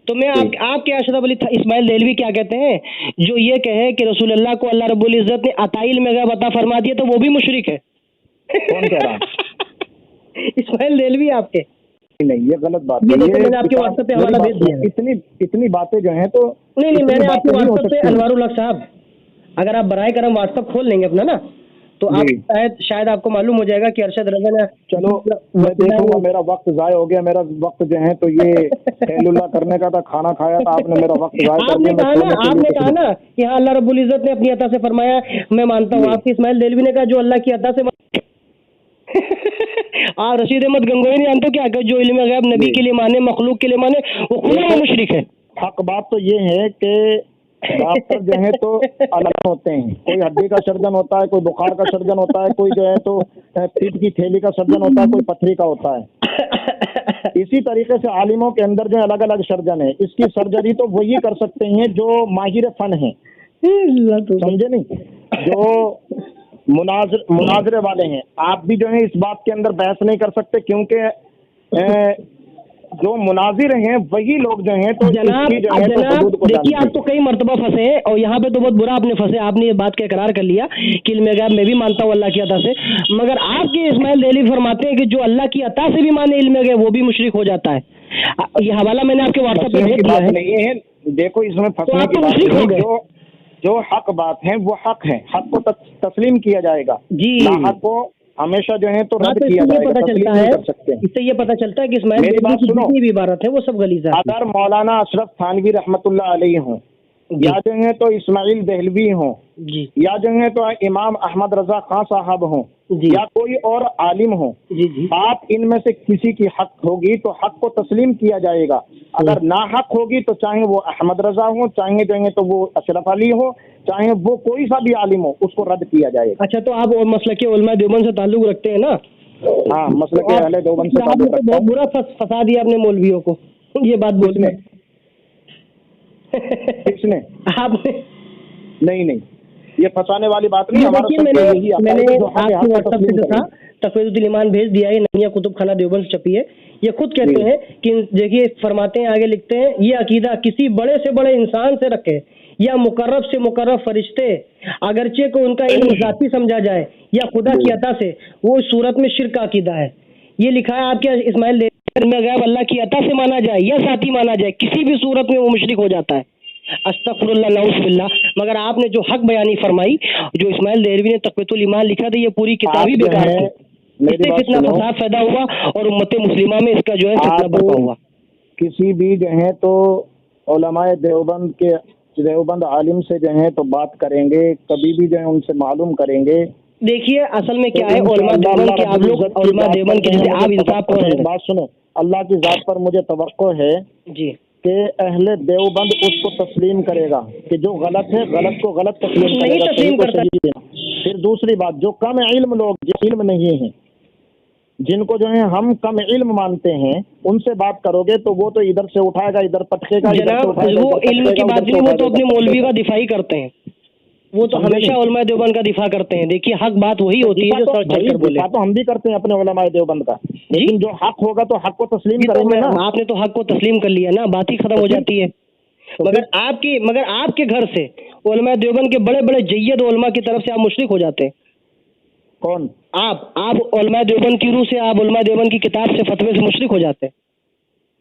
तो मैं आपके अशरफ अली इस्माइल देहलवी क्या कहते हैं, जो ये कहे कि रसूल अल्लाह को अल्लाह रब्बुल इज्जत ने अताइल में गैब अता फरमा दिया तो वो भी मुशरिक है। कौन कह रहा? इस्माइल देहलवी आपके? नहीं, ये गलत बात है। मैंने आपके व्हाट्सएप पे हवाला भेज दिया। इतनी बातें जो हैं तो नहीं, मैंने आपके व्हाट्सएप पे अनवारुल हक साहब, अगर आप बराए करम व्हाट्सएप खोल लेंगे अपना ना, तो आप शायद आपको मालूम हो जाएगा कि अरशद रज़ा ने। चलो मैं देखूंगा, मेरा वक्त ज़ाय हो गया। मेरा वक्त जो है तो ये खैलुल्लाह करने का था, खाना खाया था, आपने मेरा वक्त ज़ाय कर दिया। आपने कहा ना कि हाँ अल्लाह रब्बुल इज्जत ने अपनी अता से फरमाया, मैं मानता हूँ। आपकी इस्माइल देहलवी ने कहा जो अल्लाह की अता से आप रशीद अहमद गंगोई नहीं जानते क्या, जो इल्म गैब नबी के लिए माने, मखलूक के लिए माने, वो खुदा में मुशरिक है। हक बात तो ये है कि डॉक्टर जो है तो अलग होते हैं, कोई हड्डी का सर्जन होता है, कोई बुखार का सर्जन होता है, कोई जो है तो पीठ की थैली का सर्जन होता है, कोई पथरी का होता है। इसी तरीके से आलिमों के अंदर जो अलग अलग सर्जन है, इसकी सर्जरी तो वही कर सकते हैं जो माहिर फन है, समझे नहीं, जो मुनाजरे वाले हैं। आप भी जो है इस बात के अंदर बहस नहीं कर सकते, क्योंकि जो मुनाजिर हैं वही लोग जो हैं तो जनाब देखिए, आप तो कई मर्तबा फंसे हैं और यहाँ पे तो बहुत बुरा आपने फंसे। आपने ये बात का इकरार कर लिया कि इल्म गैब मैं भी मानता हूँ अल्लाह की अता से, मगर आपके इस्माइल देहलवी फरमाते हैं कि जो अल्लाह की अता से भी माने इल्म गैब वो भी मुशरिक हो जाता है। ये हवाला मैंने आपके व्हाट्सएप पे भेज दिया है। नहीं है, देखो इसमें फंसने की बात नहीं है। जो हक बात है वो हक है, हक को तस्लीम किया जाएगा जी, हक को हमेशा जो है तो रद्द किया जाएगा। पता चलता है, इससे ये पता चलता है कि इस्माइल देहलवी की जितनी भी इबारत है वो सब गलीज़ है। अगर मौलाना अशरफ थानवी रहमतुल्लाह अलैहि हों, या जो है तो इस्माइल देहलवी हों, या जो है तो इमाम अहमद रजा खान साहब हों, या कोई और आलिम हो, आप इनमें से किसी की हक होगी तो हक को तस्लीम किया जाएगा। अगर ना हक होगी तो चाहे वो अहमद रजा हो, चाहे जो है तो वो अशरफ अली हो, चाहे वो कोई सा भी आलिम हो, उसको रद्द किया जाएगा। अच्छा, तो आप मसलक के उलमा देवबंद से ताल्लुक रखते हैं ना? हाँ, मसलक के अहले देवबंद से ताल्लुक रखते हैं। बहुत बुरा फंसा दिया आपने मौलवियों को ये बात बोलने। किसने? आपने। नहीं, ये फंसाने वाली बात नहीं। मैंने आपके व्हाट्सएप पे जो था तफवीज़ुल ईमान भेज दिया है, नमिया कुतुब खाना देवबंद से छपी है। ये खुद कहते हैं कि देखिए, फरमाते हैं, आगे लिखते हैं, ये अकीदा किसी बड़े से बड़े इंसान से रखे या मुकर्रब से मुकर्रब फरिश्ते, अगरचे को उनका इल्म ज़ाती समझा जाए या खुदा की अता से, वो इस सूरत में शिर्क का अकीदा है। ये लिखा है आपके इस्माइल देहलवी में, गैब अल्लाह की अता से माना जाए या ज़ाती माना जाए, किसी भी सूरत में वो मुशरिक हो जाता है। अस्तगफिरुल्लाह नऊज़ुबिल्लाह। मगर आपने जो हक बयानी फरमाई, जो इस्माइल देहलवी ने तक़वियतुल ईमान लिखा था, ये पूरी किताब ही बेकार है। इससे कितना फसाद पैदा हुआ और उम्मत मुस्लिमा में इसका जो है फितना बर्पा हुआ। किसी भी जो है तो उलमाए देवबंद आलिम से जो है तो बात करेंगे, कभी भी जो है उनसे मालूम करेंगे। देखिए, असल में क्या है, उलमा देवबंद के आप लोग उलमा देवबंद के जैसे आप इंसाफ पर बात सुनो, अल्लाह की जात पर मुझे तवक्को है जी कि अहले देवबंद उसको तस्लीम करेगा कि जो गलत है गलत को गलत तस्लीम करेगा। फिर दूसरी बात, जो कम इल्म लोग, जो इल्म नहीं है, जिनको जो है हम कम इल्म मानते हैं, उनसे बात करोगे तो वो तो इधर से उठाएगा, इधर पटकेगा। जनाब, वो इल्म की बात नहीं, वो तो अपने मौलवी का दिफा ही करते हैं, वो तो हमेशा उलमाए देवबंद का दिफा करते हैं। देखिए, हक बात वही होती है जो सच कर बोले। तो हम भी करते हैं अपने उलमाए देवबंद का, लेकिन जो हक होगा तो हक को तस्लीम करेंगे ना। आपने तो हक को तस्लीम कर लिया ना, बात ही खत्म हो जाती है। मगर आपके घर से उलमाए देवबंद के बड़े बड़े जय्यद उलमा की तरफ से आप मुशरिक हो जाते हैं। कौन? आप उलमाए देवबंद की रूह से, आप उलमाए देवबंद की किताब से, फतवे से मुशरिक हो जाते हैं।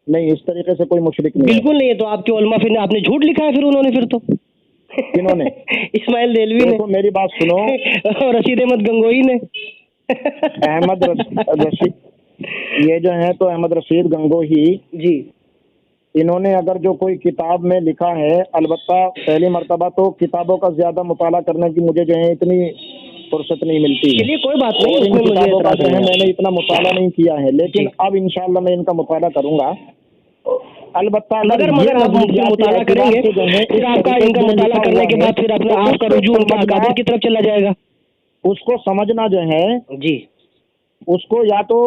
नहीं, इस तरीके से कोई मुशरिक नहीं, बिल्कुल नहीं है। तो आपके उलमा फिर आपने झूठ लिखा है, फिर उन्होंने फिर तो किन्हों ने? इस्माइल देलवी ने। देखो मेरी बात सुनो, और रशीद अहमद गंगोई ने। अहमद रशीद, ये जो है तो अहमद रशीद गंगोही जी, इन्होंने अगर जो कोई किताब में लिखा है, अलबत्ता पहली मर्तबा तो किताबों का ज्यादा मुताला करने की मुझे जो है इतनी फुर्सत नहीं मिलती है। चलिए कोई बात नहीं, और इन उसमें मुझे किताबों का एतराज जो है नहीं है। मैंने इतना मुताला नहीं किया है, लेकिन जी। अब इंशाअल्लाह मैं इनका मुताला करूंगा। अलबत्ता मगर आप मुझसे मुताला करेंगे, फिर आपका इनका मुताला करने के बाद फिर अपना आपका रुजू उनके अकाबिर की तरफ चला जाएगा। उसको समझना जो है, जी, उसको या तो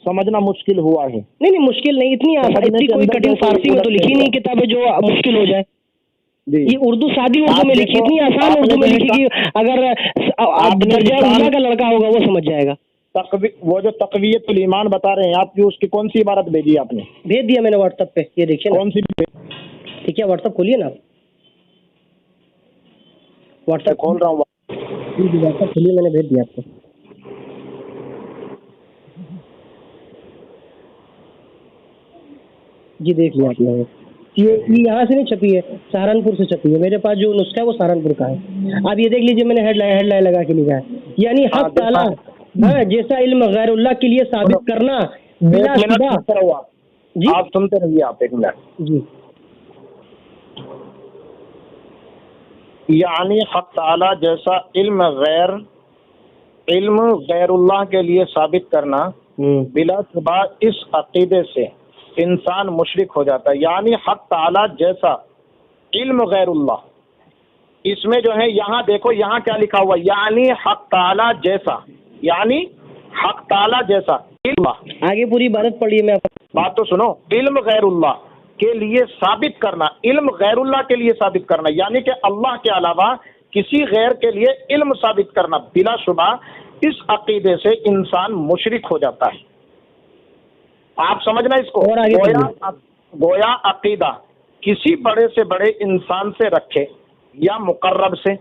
समझना मुश्किल हुआ है। नहीं नहीं, मुश्किल नहीं, इतनी आसान, समझने इतनी के कोई अंदर कठिन जो कोई फारसी में तो उलझन लिखी है। नहीं किताबें जो मुश्किल हो जाए। जी। ये उर्दू सादी उर्दू आप में लिखी, देखो, इतनी आसान आपने उर्दू में जो है लिखी कि अगर आपने दर्जा मिसाल- उला का लड़का होगा वो समझ जाएगा। वो जो तक़वियतुल ईमान बता रहे हैं आपकी, उसकी कौन सी इबारत भेजी आपने? भेज दिया मैंने व्हाट्सएप पे, ये देखिए ना। कौन सी? ठीक है, व्हाट्सएप खोलिए ना आप। व्हाट्सएप खोल रहा हूँ। जी, व्हाट्सएप खोलिए, मैंने भेज दिया आपको। जी देख लिया आपने। ये यहाँ से नहीं छपी है, सहारनपुर से छपी है। मेरे पास जो नुस्खा है वो सहारनपुर का है। आप ये देख लीजिए, मैंने हेडलाइन लगा के लिखा है, यानी हक ताला जैसा इल्म गैरुल्लाह के लिए साबित करना बिला शुबा। जी आप सुनते रहिए, आप एक मिनट। जी, यानी हक ताला जैसा इल्म गैरुल्लाह के लिए साबित करना बिला शुबा, इस अकीदे से इंसान मुशरिक हो जाता है। यानी हक ताला जैसा इल्म गैरुल्लाह, इसमें जो है यहाँ देखो, यहाँ क्या लिखा हुआ, यानी हक ताला जैसा, यानी हक ताला जैसा इल्म। आगे पूरी इबारत पढ़िए, मैं बात तो सुनो। इल्म गैरुल्लाह के लिए साबित करना, इल्म गैरुल्लाह के लिए साबित करना, यानी कि अल्लाह के अलावा किसी गैर के लिए इल्म साबित करना बिला शुबा, इस अकीदे से इंसान मुशरिक हो जाता है। आप समझना इसको। और आगे गोया अकीदा किसी बड़े से बड़े इंसान से रखे या मुकर्रब से,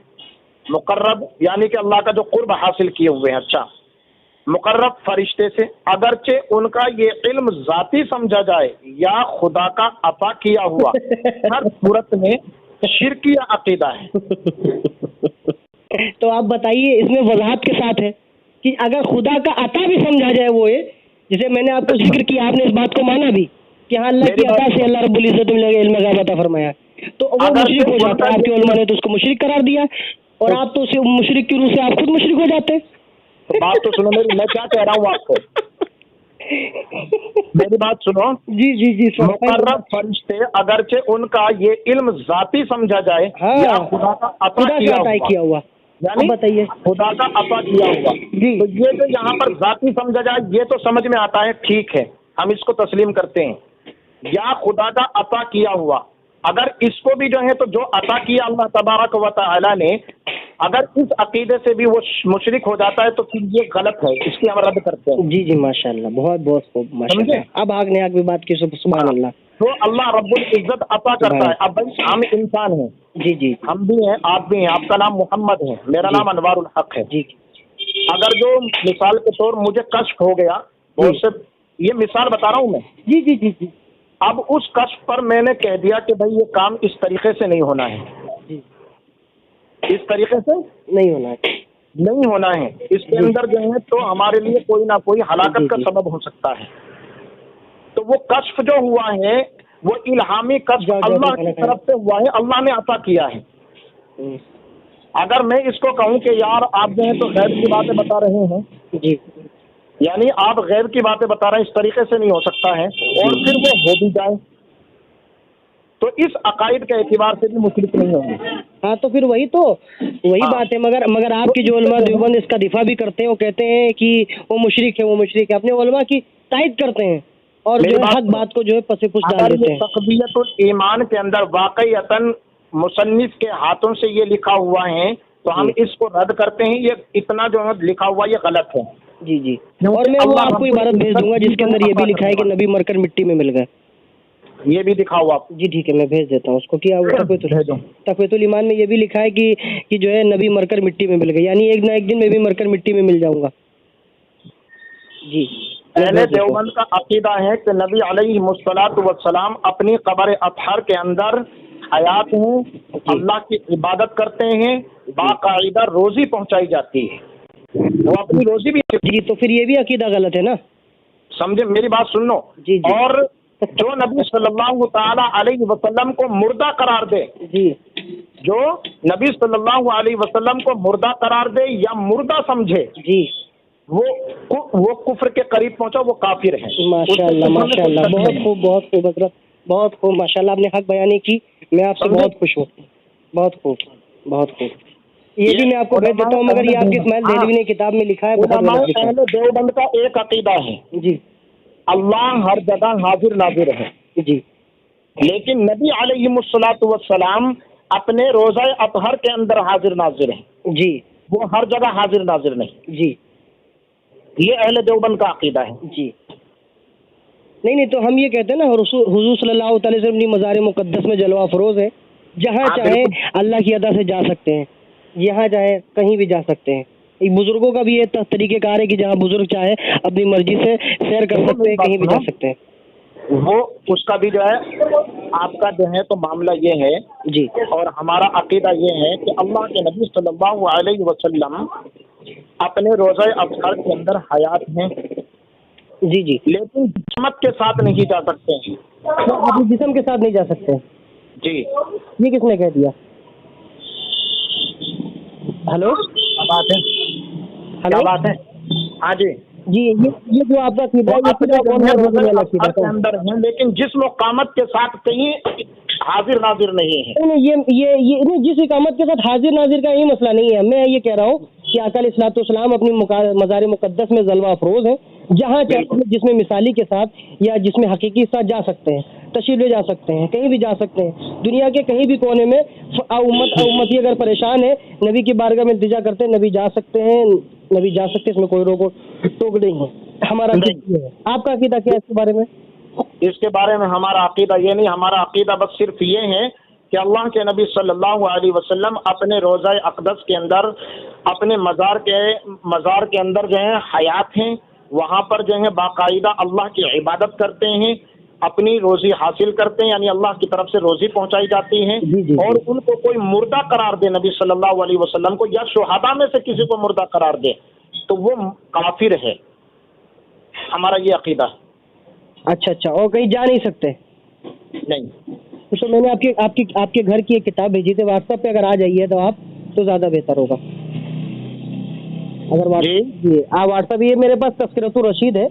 मुकर्रब यानी कि अल्लाह का जो कुर्ब हासिल किए हुए हैं, अच्छा, मुकर्रब फरिश्ते से, अगरचे उनका ये इल्म जाती समझा जाए या खुदा का अता किया हुआ, हर सूरत में शिरकी अकीदा है। तो आप बताइए, इसमें वजाहत के साथ है कि अगर खुदा का अता भी समझा जाए, वो है जैसे मैंने आपको जिक्र किया, आपने इस बात को माना भी कि हाँ अल्लाह की अता से अल्लाह रब्बुल इज्जत ने इल्म गैब अता फरमाया, तो वो मुशरिक हो जाता है। आपके उलमा ने तो उसको मुशरिक करार दिया, और आप तो उसे मुशरिक की रूह से आप खुद मुशरिक हो जाते हैं। तो बात तो सुनो मेरी, मैं क्या कह रहा हूँ आपको, मेरी बात सुनो। जी जी जी, मुकर्रब फरिश्ते अगरचे उनका ये इल्म जाती समझा जाए, हाँ, या खुदा का अता किया हुआ, यानी बताइए खुदा का अता किया हुआ, जी, तो ये जो यहाँ पर जाती समझा जाए, ये तो समझ में आता है, ठीक है, हम इसको तस्लीम करते हैं। या खुदा का अता किया हुआ, अगर इसको भी जो है तो जो अता किया अल्लाह तबारक व तआला ने, अगर इस अकीदे से भी वो मुशरिक हो जाता है तो फिर ये गलत है, इसकी हम रद्द करते हैं। जी जी, माशाल्लाह, बहुत बहुत खूब, माशाल्लाह। अब आग ने आग भी बात की, सुभान अल्लाह। तो अल्लाह रब्बुल इज्जत अता करता है। अब भाई हम इंसान हैं, जी जी, हम भी हैं, आप भी हैं, आपका नाम मोहम्मद है, मेरा नाम अनवारुल हक है जी। अगर जो मिसाल के तौर मुझे कश्फ हो गया, बहुत से, ये मिसाल बता रहा हूँ मैं, जी जी जी जी, अब उस कश्फ पर मैंने कह दिया कि भाई ये काम इस तरीके से नहीं होना है, इस तरीके से नहीं होना है, इसके अंदर जो है तो हमारे लिए कोई ना कोई हलाकत का सबब हो सकता है। तो वो कश्फ जो हुआ है वो इल्हामी कश्फ अल्लाह की तरफ से हुआ है, अल्लाह ने अता किया है। अगर मैं इसको कहूँ कि यार आप जो है तो गैर की बातें बता रहे हैं जी, यानी आप गैर की बातें बता रहे हैं, इस तरीके से नहीं हो सकता है, और फिर वो हो भी जाए तो इस अकायद के एतबार से भी मुशरिक नहीं होंगे। हाँ, तो फिर वही बात है। मगर आपकी जो उलमा देवबंद इसका दिफा भी करते हैं, वो कहते हैं कि वो मुशरिक है, अपने उलमा की तायद करते हैं और जो हक बात को जो है पसे-पुश डाल देते हैं। तक़वियतुल ईमान के अंदर वाक़ईअतन मुसन्निफ के हाथों से ये लिखा हुआ है तो हम इसको रद्द करते हैं, ये इतना जो है लिखा हुआ ये गलत है। जी जी, और मैं वो आपको इबारत भेज दूंगा जिसके अंदर ये भी लिखा है कि नबी मरकर मिट्टी में मिल गए, ये भी दिखाओ आप। जी ठीक है, मैं भेज देता हूँ उसको। क्या तक़वियतुल ईमान में ये भी लिखा है कि जो है नबी मरकर मिट्टी में मिल गए, यानी एक ना एक दिन मैं भी मरकर मिट्टी में मिल जाऊंगा। जी, अहले देवबंद का अकीदा है कि नबी अलैहिस्सलातु वस्सलाम अपनी कब्र अतहर के अंदर हयात हैं, अल्लाह की इबादत करते हैं, बाकायदा रोजी पहुंचाई जाती है, वो अपनी रोजी भी। जी, तो फिर ये भी अकीदा गलत है ना? समझे, मेरी बात सुन लो। जी जी। और जो नबी सल्लल्लाहु ताला अलैहि वसल्लम को मुर्दा करार दे, जी जो नबी सल्लल्लाहु अलैहि वसल्लम को मुर्दा करार दे या मुर्दा समझे, जी, वो कुफ्र के करीब पहुंचा, वो काफिर है। माशाल्लाह माशाल्लाह, बहुत खूब बहुत खूब हजरत, बहुत खूब माशाल्लाह, आपने हक बयानी की, मैं आपसे बहुत खुश हूँ, बहुत खूब बहुत खूब। ये भी मैं आपको भेज देता हूँ, मगर ये आपकी इस्माइल देहलवी ने किताब में लिखा है, बहुत गलत लिखा है। अहले देवबंद का एक अकीदा है जी अल्लाह हर जगह हाजिर नाजिर है, जी लेकिन नबी अलैहिमुस्सलातु वस्सलाम अपने रोज़ा अतहर के अंदर हाजिर नाजिर है, जी वो हर जगह हाजिर नाजिर नहीं। जी ये अहले देवबंद का अकीदा है। जी। नहीं, तो हम ये कहते हैं ना, हुजूर सल्लल्लाहु अलैहि वसल्लम की मज़ार मुक़द्दस में जलवा फरोज है, जहाँ चाहे अल्लाह की अदा से जा सकते हैं, यहाँ चाहे कहीं भी जा सकते हैं। एक बुजुर्गों का भी ये तरीक़ेकार है कि जहाँ बुजुर्ग चाहे अपनी मर्जी से सैर कर सकते हैं, कहीं भी जा सकते हैं। वो उसका भी जो है, आपका जो है तो मामला ये है जी, और हमारा अकीदा ये है कि अल्लाह के नबी सल्लल्लाहु अलैहि वसल्लम अपने रोज़ा अतहर के अंदर हयात हैं, जी जी, लेकिन जिस्मत के साथ नहीं जा सकते हैं। तो अपने जिस्म के साथ नहीं जा सकते? जी, ये किसने कह दिया? हेलो, क्या बात है, क्या हेलो, बात है? हाँ जी, जी, ये जो आपका अकीदा है, ये अपने कौन है रोज़ा वाला अतहर अकीदा के है? अंदर हैं, लेकिन जिस्म और कामत के साथ कहीं हाजिर नाजिर नहीं है। नहीं, ये नहीं, जिस इकामत के साथ हाजिर नाजिर का ये मसला नहीं है। मैं ये कह रहा हूँ कि आका अलैहिस्सलाम अपनी मज़ार मुक़द्दस में जलवा अफरोज है, जहाँ चाहे जिसमें मिसाली के साथ या जिसमें हकीकी के साथ जा सकते हैं, तशरीफ ले जा सकते हैं, कहीं भी जा सकते हैं, दुनिया के कहीं भी कोने में। उम्मती अगर परेशान है, नबी की बारगाह में इल्तिजा करते हैं, नबी जा सकते हैं, नबी जा सकते हैं, इसमें कोई रोक टोक नहीं है। हमारा अकीदा है। आपका अकीदा क्या है इसके बारे में? इसके बारे में हमारा अकीदा ये नहीं, हमारा अकीदा बस सिर्फ ये है कि अल्लाह के नबी सल्लल्लाहु अलैहि वसल्लम अपने रोज़ा अक़दस के अंदर, अपने मज़ार के अंदर जो है हयात हैं, वहाँ पर जो है बाकायदा अल्लाह की इबादत करते हैं, अपनी रोज़ी हासिल करते हैं, यानी अल्लाह की तरफ से रोज़ी पहुँचाई जाती है। और उनको कोई मुर्दा करार दे नबी सल्लल्लाहु अलैहि वसल्लम को, या शुहदा में से किसी को मुर्दा करार दे, तो वो काफिर है। हमारा ये अकीदा है। अच्छा, और कहीं जा नहीं सकते? नहीं। तो मैंने आपके घर की एक किताब भेजी थी व्हाट्सएप पे, अगर आ जाइए तो आप, तो ज़्यादा बेहतर होगा। अगर जी आप व्हाट्सएप, ये मेरे पास तज़किरतुर रशीद है,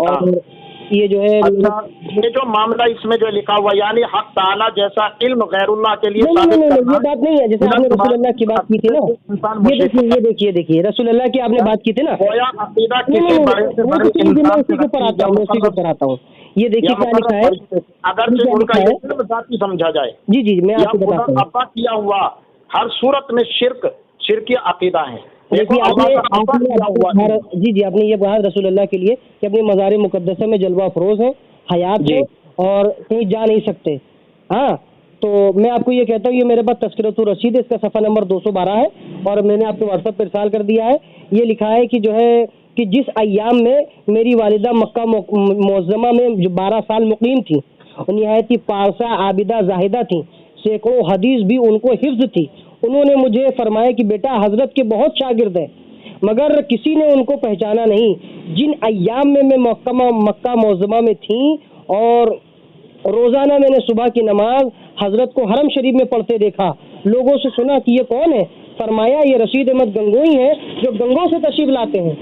और ये जो है, अच्छा, ये जो मामला इसमें जो लिखा हुआ, यानी हक ताला जैसा इल्म गैरुल्लाह के लिए नहीं, ये बात नहीं है। जैसे आपने रसूलुल्लाह की बात की थी ना, ये देखिए रसूलुल्लाह की आपने बात की थी ना, उसी के ऊपर आता हूँ। ये देखिए क्या लिखा है, अगर उनका इल्म ज़ाती समझा जाए। जी, मैं आपको बताता हूँ। अब्बा किया हुआ हर सूरत में शिर्की अकीदा है। देखिए आपने ये कहा रसूलुल्लाह के लिए कि अपनी मज़ार मुक़द्दसा में जलवा अफरोज है, हयात है, और कहीं जा नहीं सकते। हाँ, तो मैं आपको ये कहता हूँ, ये मेरे पास तज़किरतुर रशीद है, इसका सफ़ा नंबर 212 है, और मैंने आपको व्हाट्सएप पर इरसाल कर दिया है। ये लिखा है कि जो है कि जिस अय्याम में मेरी वालिदा मक्का मुअज़्ज़मा में जो 12 साल मुक़ीम थी, निहायत ही पारसा आबिदा जाहिदा थी, सैकड़ों हदीस भी उनको हिफ्ज़ थी, उन्होंने मुझे फरमाया कि बेटा हजरत के बहुत शागिर्द हैं, मगर किसी ने उनको पहचाना नहीं। जिन अय्याम में मैं मक्का मुअज़्ज़मा में थी, और रोज़ाना मैंने सुबह की नमाज हजरत को हरम शरीफ में पढ़ते देखा, लोगों से सुना कि ये कौन है, फरमाया ये रशीद अहमद गंगोही है, जो गंगों से तशरीफ लाते हैं।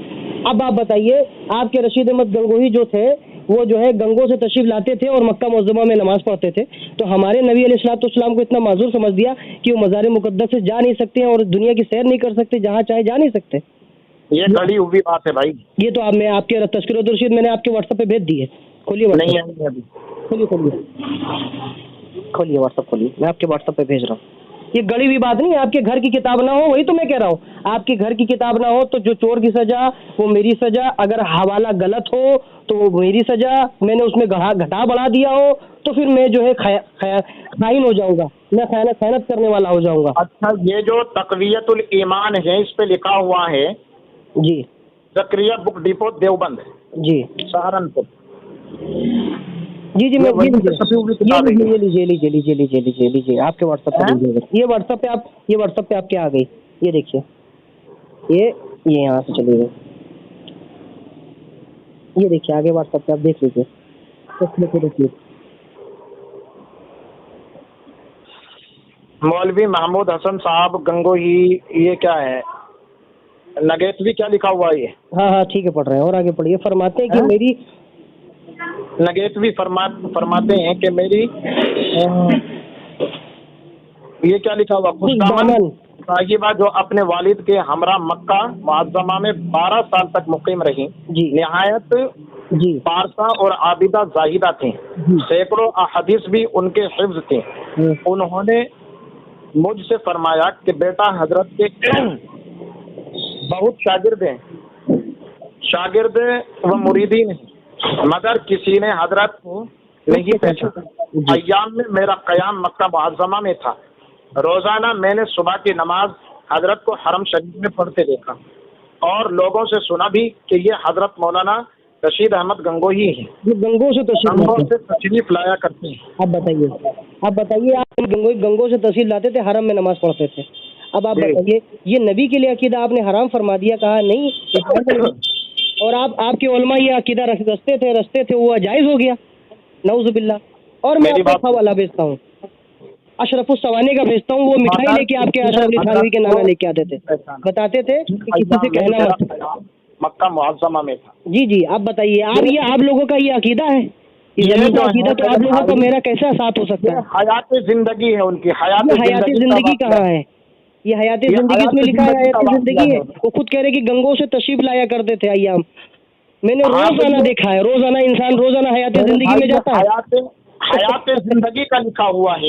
अब आप बताइए, आपके रशीद अहमद गंगोही जो थे, वो जो है गंगों से तशरीफ लाते थे और मक्का मुअज़्ज़मा में नमाज पढ़ते थे, तो हमारे नबी अलैहिस्सलाम को इतना माजूर समझ दिया कि वो मज़ार मुक़द्दस से जा नहीं सकते हैं और दुनिया की सैर नहीं कर सकते, जहाँ चाहे जा नहीं सकते। ये कड़ी हुई बात है भाई। ये तो मैं आपके तज़किरतुर रशीद मैंने आपके व्हाट्सएप पे भेज दी है। खोलिए नहीं है अभी, खोलिए व्हाट्सएप खोलिए, मैं आपके व्हाट्सएप पे भेज रहा हूँ। ये गड़ी हुई बात नहीं है, आपके घर की किताब ना हो, वही तो मैं कह रहा हूँ, आपके घर की किताब ना हो तो जो चोर की सजा वो मेरी सजा, अगर हवाला गलत हो तो वो मेरी सजा, मैंने उसमें घटा बढ़ा दिया हो तो फिर मैं जो है खाइन हो जाऊंगा, मैं खयानत करने वाला हो जाऊंगा। अच्छा, ये जो तक़वियतुल ईमान है, इस पे लिखा हुआ है जी, ज़करिया बुक डिपो देवबंद जी, सहारनपुर। जी जी, मैं वहीं से छपी हुई किताब है ये लीजिए आप के व्हाट्सएप पे लीजिए, ये व्हाट्सएप पे आपके आ गई, ये देखिए, ये यहाँ से चली गई, ये देखिए आगे व्हाट्सएप पे आप देख लीजिए, देखिए। मौलवी महमूद हसन साहब गंगोही, ये क्या है, नगेतवी क्या लिखा हुआ है ये? हाँ ठीक है, पढ़ रहे हैं, और आगे पढ़िए। फरमाते हैं कि मेरी नगेतवी फरमाते हैं कि मेरी ये क्या लिखा हुआ, खुशदामन साहिबा जो अपने वालिद के हमरा मक्का मुअज़्ज़मा में 12 साल तक मुकीम रही, निहायत पारसा और आबिदा जाहिदा थी, सैकड़ों अहादीस भी उनके हिफ्ज थे। उन्होंने मुझसे फरमाया कि बेटा, हजरत के बहुत शागिर्द व मुरीदीन हैं, मगर किसी ने हजरत को नहीं पहचाना। अय्याम में मेरा क़याम मक्का मुअज़्ज़मा में था। रोज़ाना मैंने सुबह की नमाज हजरत को हरम शरीफ में पढ़ते देखा और लोगों से सुना भी कि ये हजरत मौलाना रशीद अहमद गंगोही हैं। ये गंगों से तशरीफ लाया करते हैं। आप बताइए आप गंगों से तशरीफ लाते थे, हरम में नमाज पढ़ते थे। अब आप बताइए, ये नबी के लिए अकीदा आपने हराम फरमा दिया, कहा नहीं, और आपके उलमा ये अकीदा रखते थे, वो जायज़ हो गया, नऊज़ बिल्लाह। और मैं आपको हवाला भेजता हूँ, अशरफुस सवानी का भेजता हूँ, वो मिठाई लेके आपके अशरफ अली थानवी के नाना लेके आते थे, बताते थे कि किसी से कहना मत, मक्का मुअज़्ज़मा में था। जी आप बताइए, आप लोगों का ये अकीदा है, ये अकीदा तो आप लोगों का मेरा कैसा साथ हो सकता है? हयात जिंदगी है उनकी, हयात जिंदगी कहाँ है? ये हयात जिंदगी इसमें लिखा है, हयात जिंदगी है। वो खुद कह रहे कि गंगों से तशरीफ लाया करते थे अय्याम। मैंने रोजाना देखा है, रोजाना इंसान रोजाना हयात जिंदगी में जाता है। हयात जिंदगी का लिखा हुआ है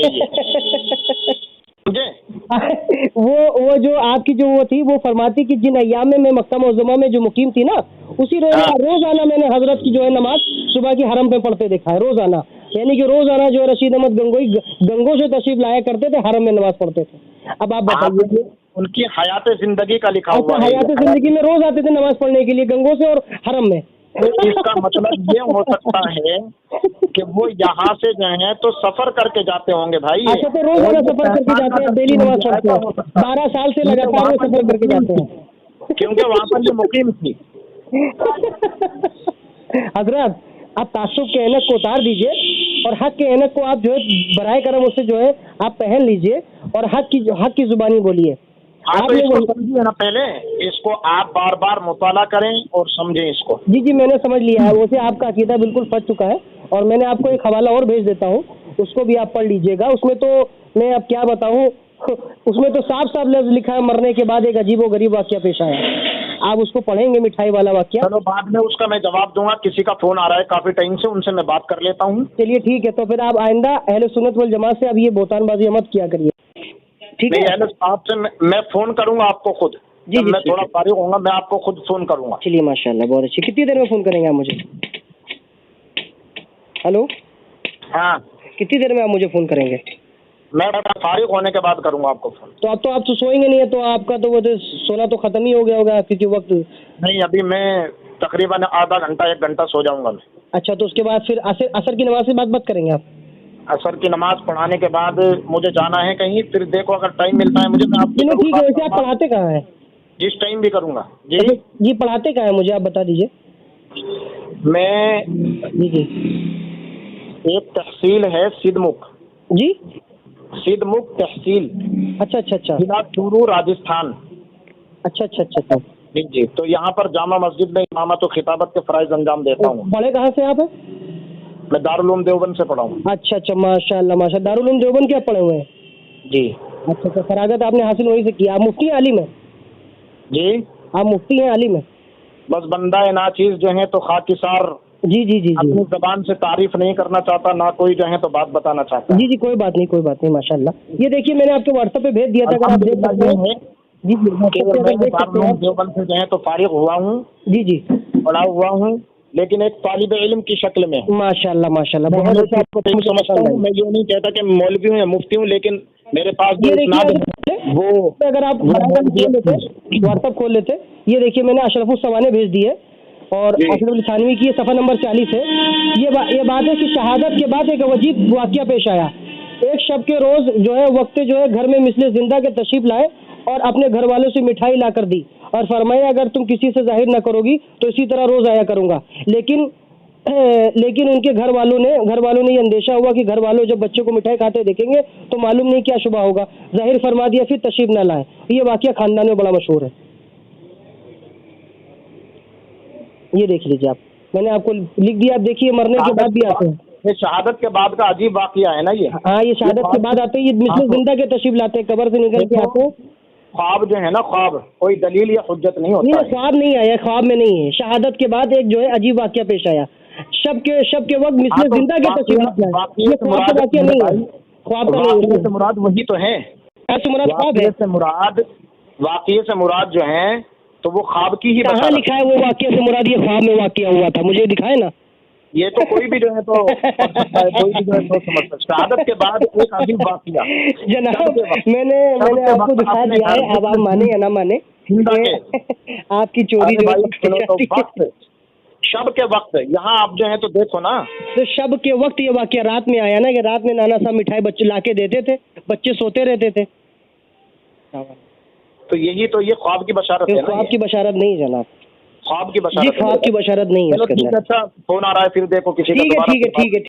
वो जो आपकी जो वो थी, वो फरमाती कि जिन अय्याम में मैं मक्का मुअज़्ज़मा में जो मुकीम थी ना, उसी रोजाना मैंने हजरत की जो है नमाज सुबह की हरम पे पढ़ते देखा है, रोजाना। यानी कि रोजाना जो है रशीद अहमद गंगोही गंगों से तशरीफ लाया करते थे, हरम में नमाज पढ़ते थे। अब आप बताइए, उनकी हयात जिंदगी का लिखा हुआ है। हयात जिंदगी में रोज आते थे नमाज पढ़ने के लिए गंगों से और हरम में। इसका मतलब ये हो सकता है कि वो यहाँ से जो है तो सफर करके जाते होंगे भाई। अच्छा, तो रोजाना सफर करके जाते हैं, डेली नमाज पढ़ते हैं, 12 साल से लगातार वो सफर करके जाते हैं, क्योंकि वहाँ पर ये मुकीम थी। हजरत, आप तासुब के ऐनक को उतार दीजिए और हक के ऐनक को आप जो है बराए करम उससे जो है आप पहन लीजिए और हक की जुबानी बोलिए। आप इसको समझिए ना, पहले इसको आप बार बार मुताला करें और समझें इसको। जी मैंने समझ लिया है, वैसे आपका अकीदा बिल्कुल फट चुका है, और मैंने आपको एक हवाला और भेज देता हूँ, उसको भी आप पढ़ लीजिएगा। उसमें तो मैं अब क्या बताऊँ, उसमें तो साफ साफ लफ्ज़ लिखा है, मरने के बाद एक अजीबो गरीब वाक़या पेश आया। आप उसको पढ़ेंगे, मिठाई वाला वाक़या। चलो बाद में उसका मैं जवाब दूंगा, किसी का फोन आ रहा है काफी टाइम से, उनसे मैं बात कर लेता हूँ। चलिए ठीक है, तो फिर आप आइंदा अहले सुन्नत वल जमात से अब ये बोतानबाजी मत किया करिए, ठीक है? अहले साहब से मैं फोन करूंगा आपको खुद। जी मैं थोड़ा फारिग होऊंगा, मैं आपको खुद फोन करूंगा। चलिए माशाल्लाह, बहुत अच्छी। कितनी देर में फोन करेंगे आप मुझे? हेलो, हाँ, कितनी देर में आप मुझे फोन करेंगे? मैं फारिग होने के बाद करूंगा आपको फोन। तो आप तो सोएंगे नहीं है, तो आपका तो वो सोना तो खत्म ही हो गया होगा, क्योंकि वक्त नहीं, अभी मैं तकरीबन आधा घंटा 1 घंटा सो जाऊंगा मैं। अच्छा, तो उसके बाद फिर असर की नमाज से बात करेंगे आप? असर की नमाज पढ़ाने के बाद मुझे जाना है कहीं, फिर देखो अगर टाइम मिलता है मुझे, मैं आपको। ठीक है, वैसे आप पढ़ाते कहाँ हैं? जिस टाइम भी करूंगा जी पढ़ाते कहाँ हैं, मुझे आप बता दीजिए। मैं जी एक तहसील है सिद्धमुख। जी, सिद्धमुख तहसील। अच्छा, जिला चूरू, राजस्थान। अच्छा। जी, तो यहाँ पर जामा मस्जिद में इमामत और खिताबत के फराइज अंजाम देता हूँ। पढ़े कहाँ से आप? मैं दारुल उलूम देवबंद से पढ़ा हूँ। अच्छा, माशाल्लाह। दारुल उलूम देवबंद क्या पढ़े हुए हैं? जी। अच्छा, फरागत आपने हासिल वहीं से किया। आप मुफ्ती हैं, आलिम हैं? जी, आप मुफ्ती हैं, आलिम हैं? बस बंदा है नाचीज जो है तो खाकिसार। जी अपनी जबान से तारीफ नहीं करना चाहता, ना कोई जो है तो बात बताना चाहता। जी, कोई बात नहीं माशाल्लाह। ये देखिए मैंने आपके व्हाट्सएप पे भेज दिया था, अगर आप देख सकते हैं। जी, देवबंद से जो है तो फारिग हुआ हूँ। जी, पढ़ा हुआ हूँ, लेकिन एक तालिब इल्म की शक्ल में। माशाल्लाह। बहुत अच्छा, आपको समझता हूँ। मैं ये नहीं कहता कि मौलवी हूँ या मुफ्ती हूँ, लेकिन मेरे पास वो अगर आप व्हाट्सएप खोल लेते, ये देखिए मैंने अशरफुस सवाने भेज दी है, اور جی۔ असद अली थानवी की सफ़ा नंबर 40 है। ये बात है कि शहादत के बाद एक अजीब वाक़या पेश आया। एक शब के रोज़ जो है वक्त जो है घर में मिसले जिंदा के तशरीफ लाए और अपने घर वालों से मिठाई ला कर दी और फरमाया अगर तुम किसी से जाहिर न करोगी तो इसी तरह रोज़ आया करूँगा। लेकिन उनके घर वालों ने ये अंदेशा हुआ कि घर वालों जब बच्चे को मिठाई खाते देखेंगे तो मालूम नहीं क्या शुबा होगा, जाहिर फरमा दिया, फिर तशरीफ न लाए। ये वाक़या खानदान में बड़ा मशहूर है। ये देख लीजिए आप, मैंने आपको लिख दिया, आप देखिए मरने के बाद भी आते हैं। ये शहादत के बाद का अजीब वाक़या है ना ये। हाँ, ये शहादत के बाद आते हैं, ये मिस्ल जिंदा के तशरीफ लाते हैं, कब्र से निकल के आते हैं। ख्वाब जो है ना, ख्वाब कोई दलील या हुज्जत नहीं होता नहीं, है। ख्वाब नहीं आया, ख्वाब में नहीं है। शहादत के बाद एक जो है अजीब वाक़या पेश आया। शब के वक्त मिस्ल जिंदा के तशरीफ लाए। ये ख्वाब का वाक़या नहीं है, ख्वाब का नहीं है। से मुराद वही तो है, ऐसे मुराद ख्वाब है। वाक़ये से मुराद जो है तो वो ख्वाब की ही कहाँ लिखा है वो वाक़ये से मुराद ये ख्वाब में वाक़या हुआ था? मुझे दिखाए ना। ये तो कोई भी जो है तो कोई भी जो है तो समझ सकता। शहादत के बाद एक अजीब वाक़या जनाब, मैंने आपको दिखा दिया है, अब आप माने या ना माने, आपकी चोरी जो है शब के वक्त यहाँ आप जो है तो देखो ना, तो शब के वक्त ये वाक़या रात में आया ना, कि रात में नाना साहब मिठाई बच्चे लाके देते थे, बच्चे सोते रहते थे। तो यही तो ये ख्वाब की बशारत है ना। ख्वाब की बशारत नहीं जनाब, ख्वाब की ये बशारत ख्वाब की बशारत नहीं है। चलो ठीक है, अच्छा फोन आ रहा है, फिर देखो किसी का ठीक है दोबारा ठीक है ठीक है।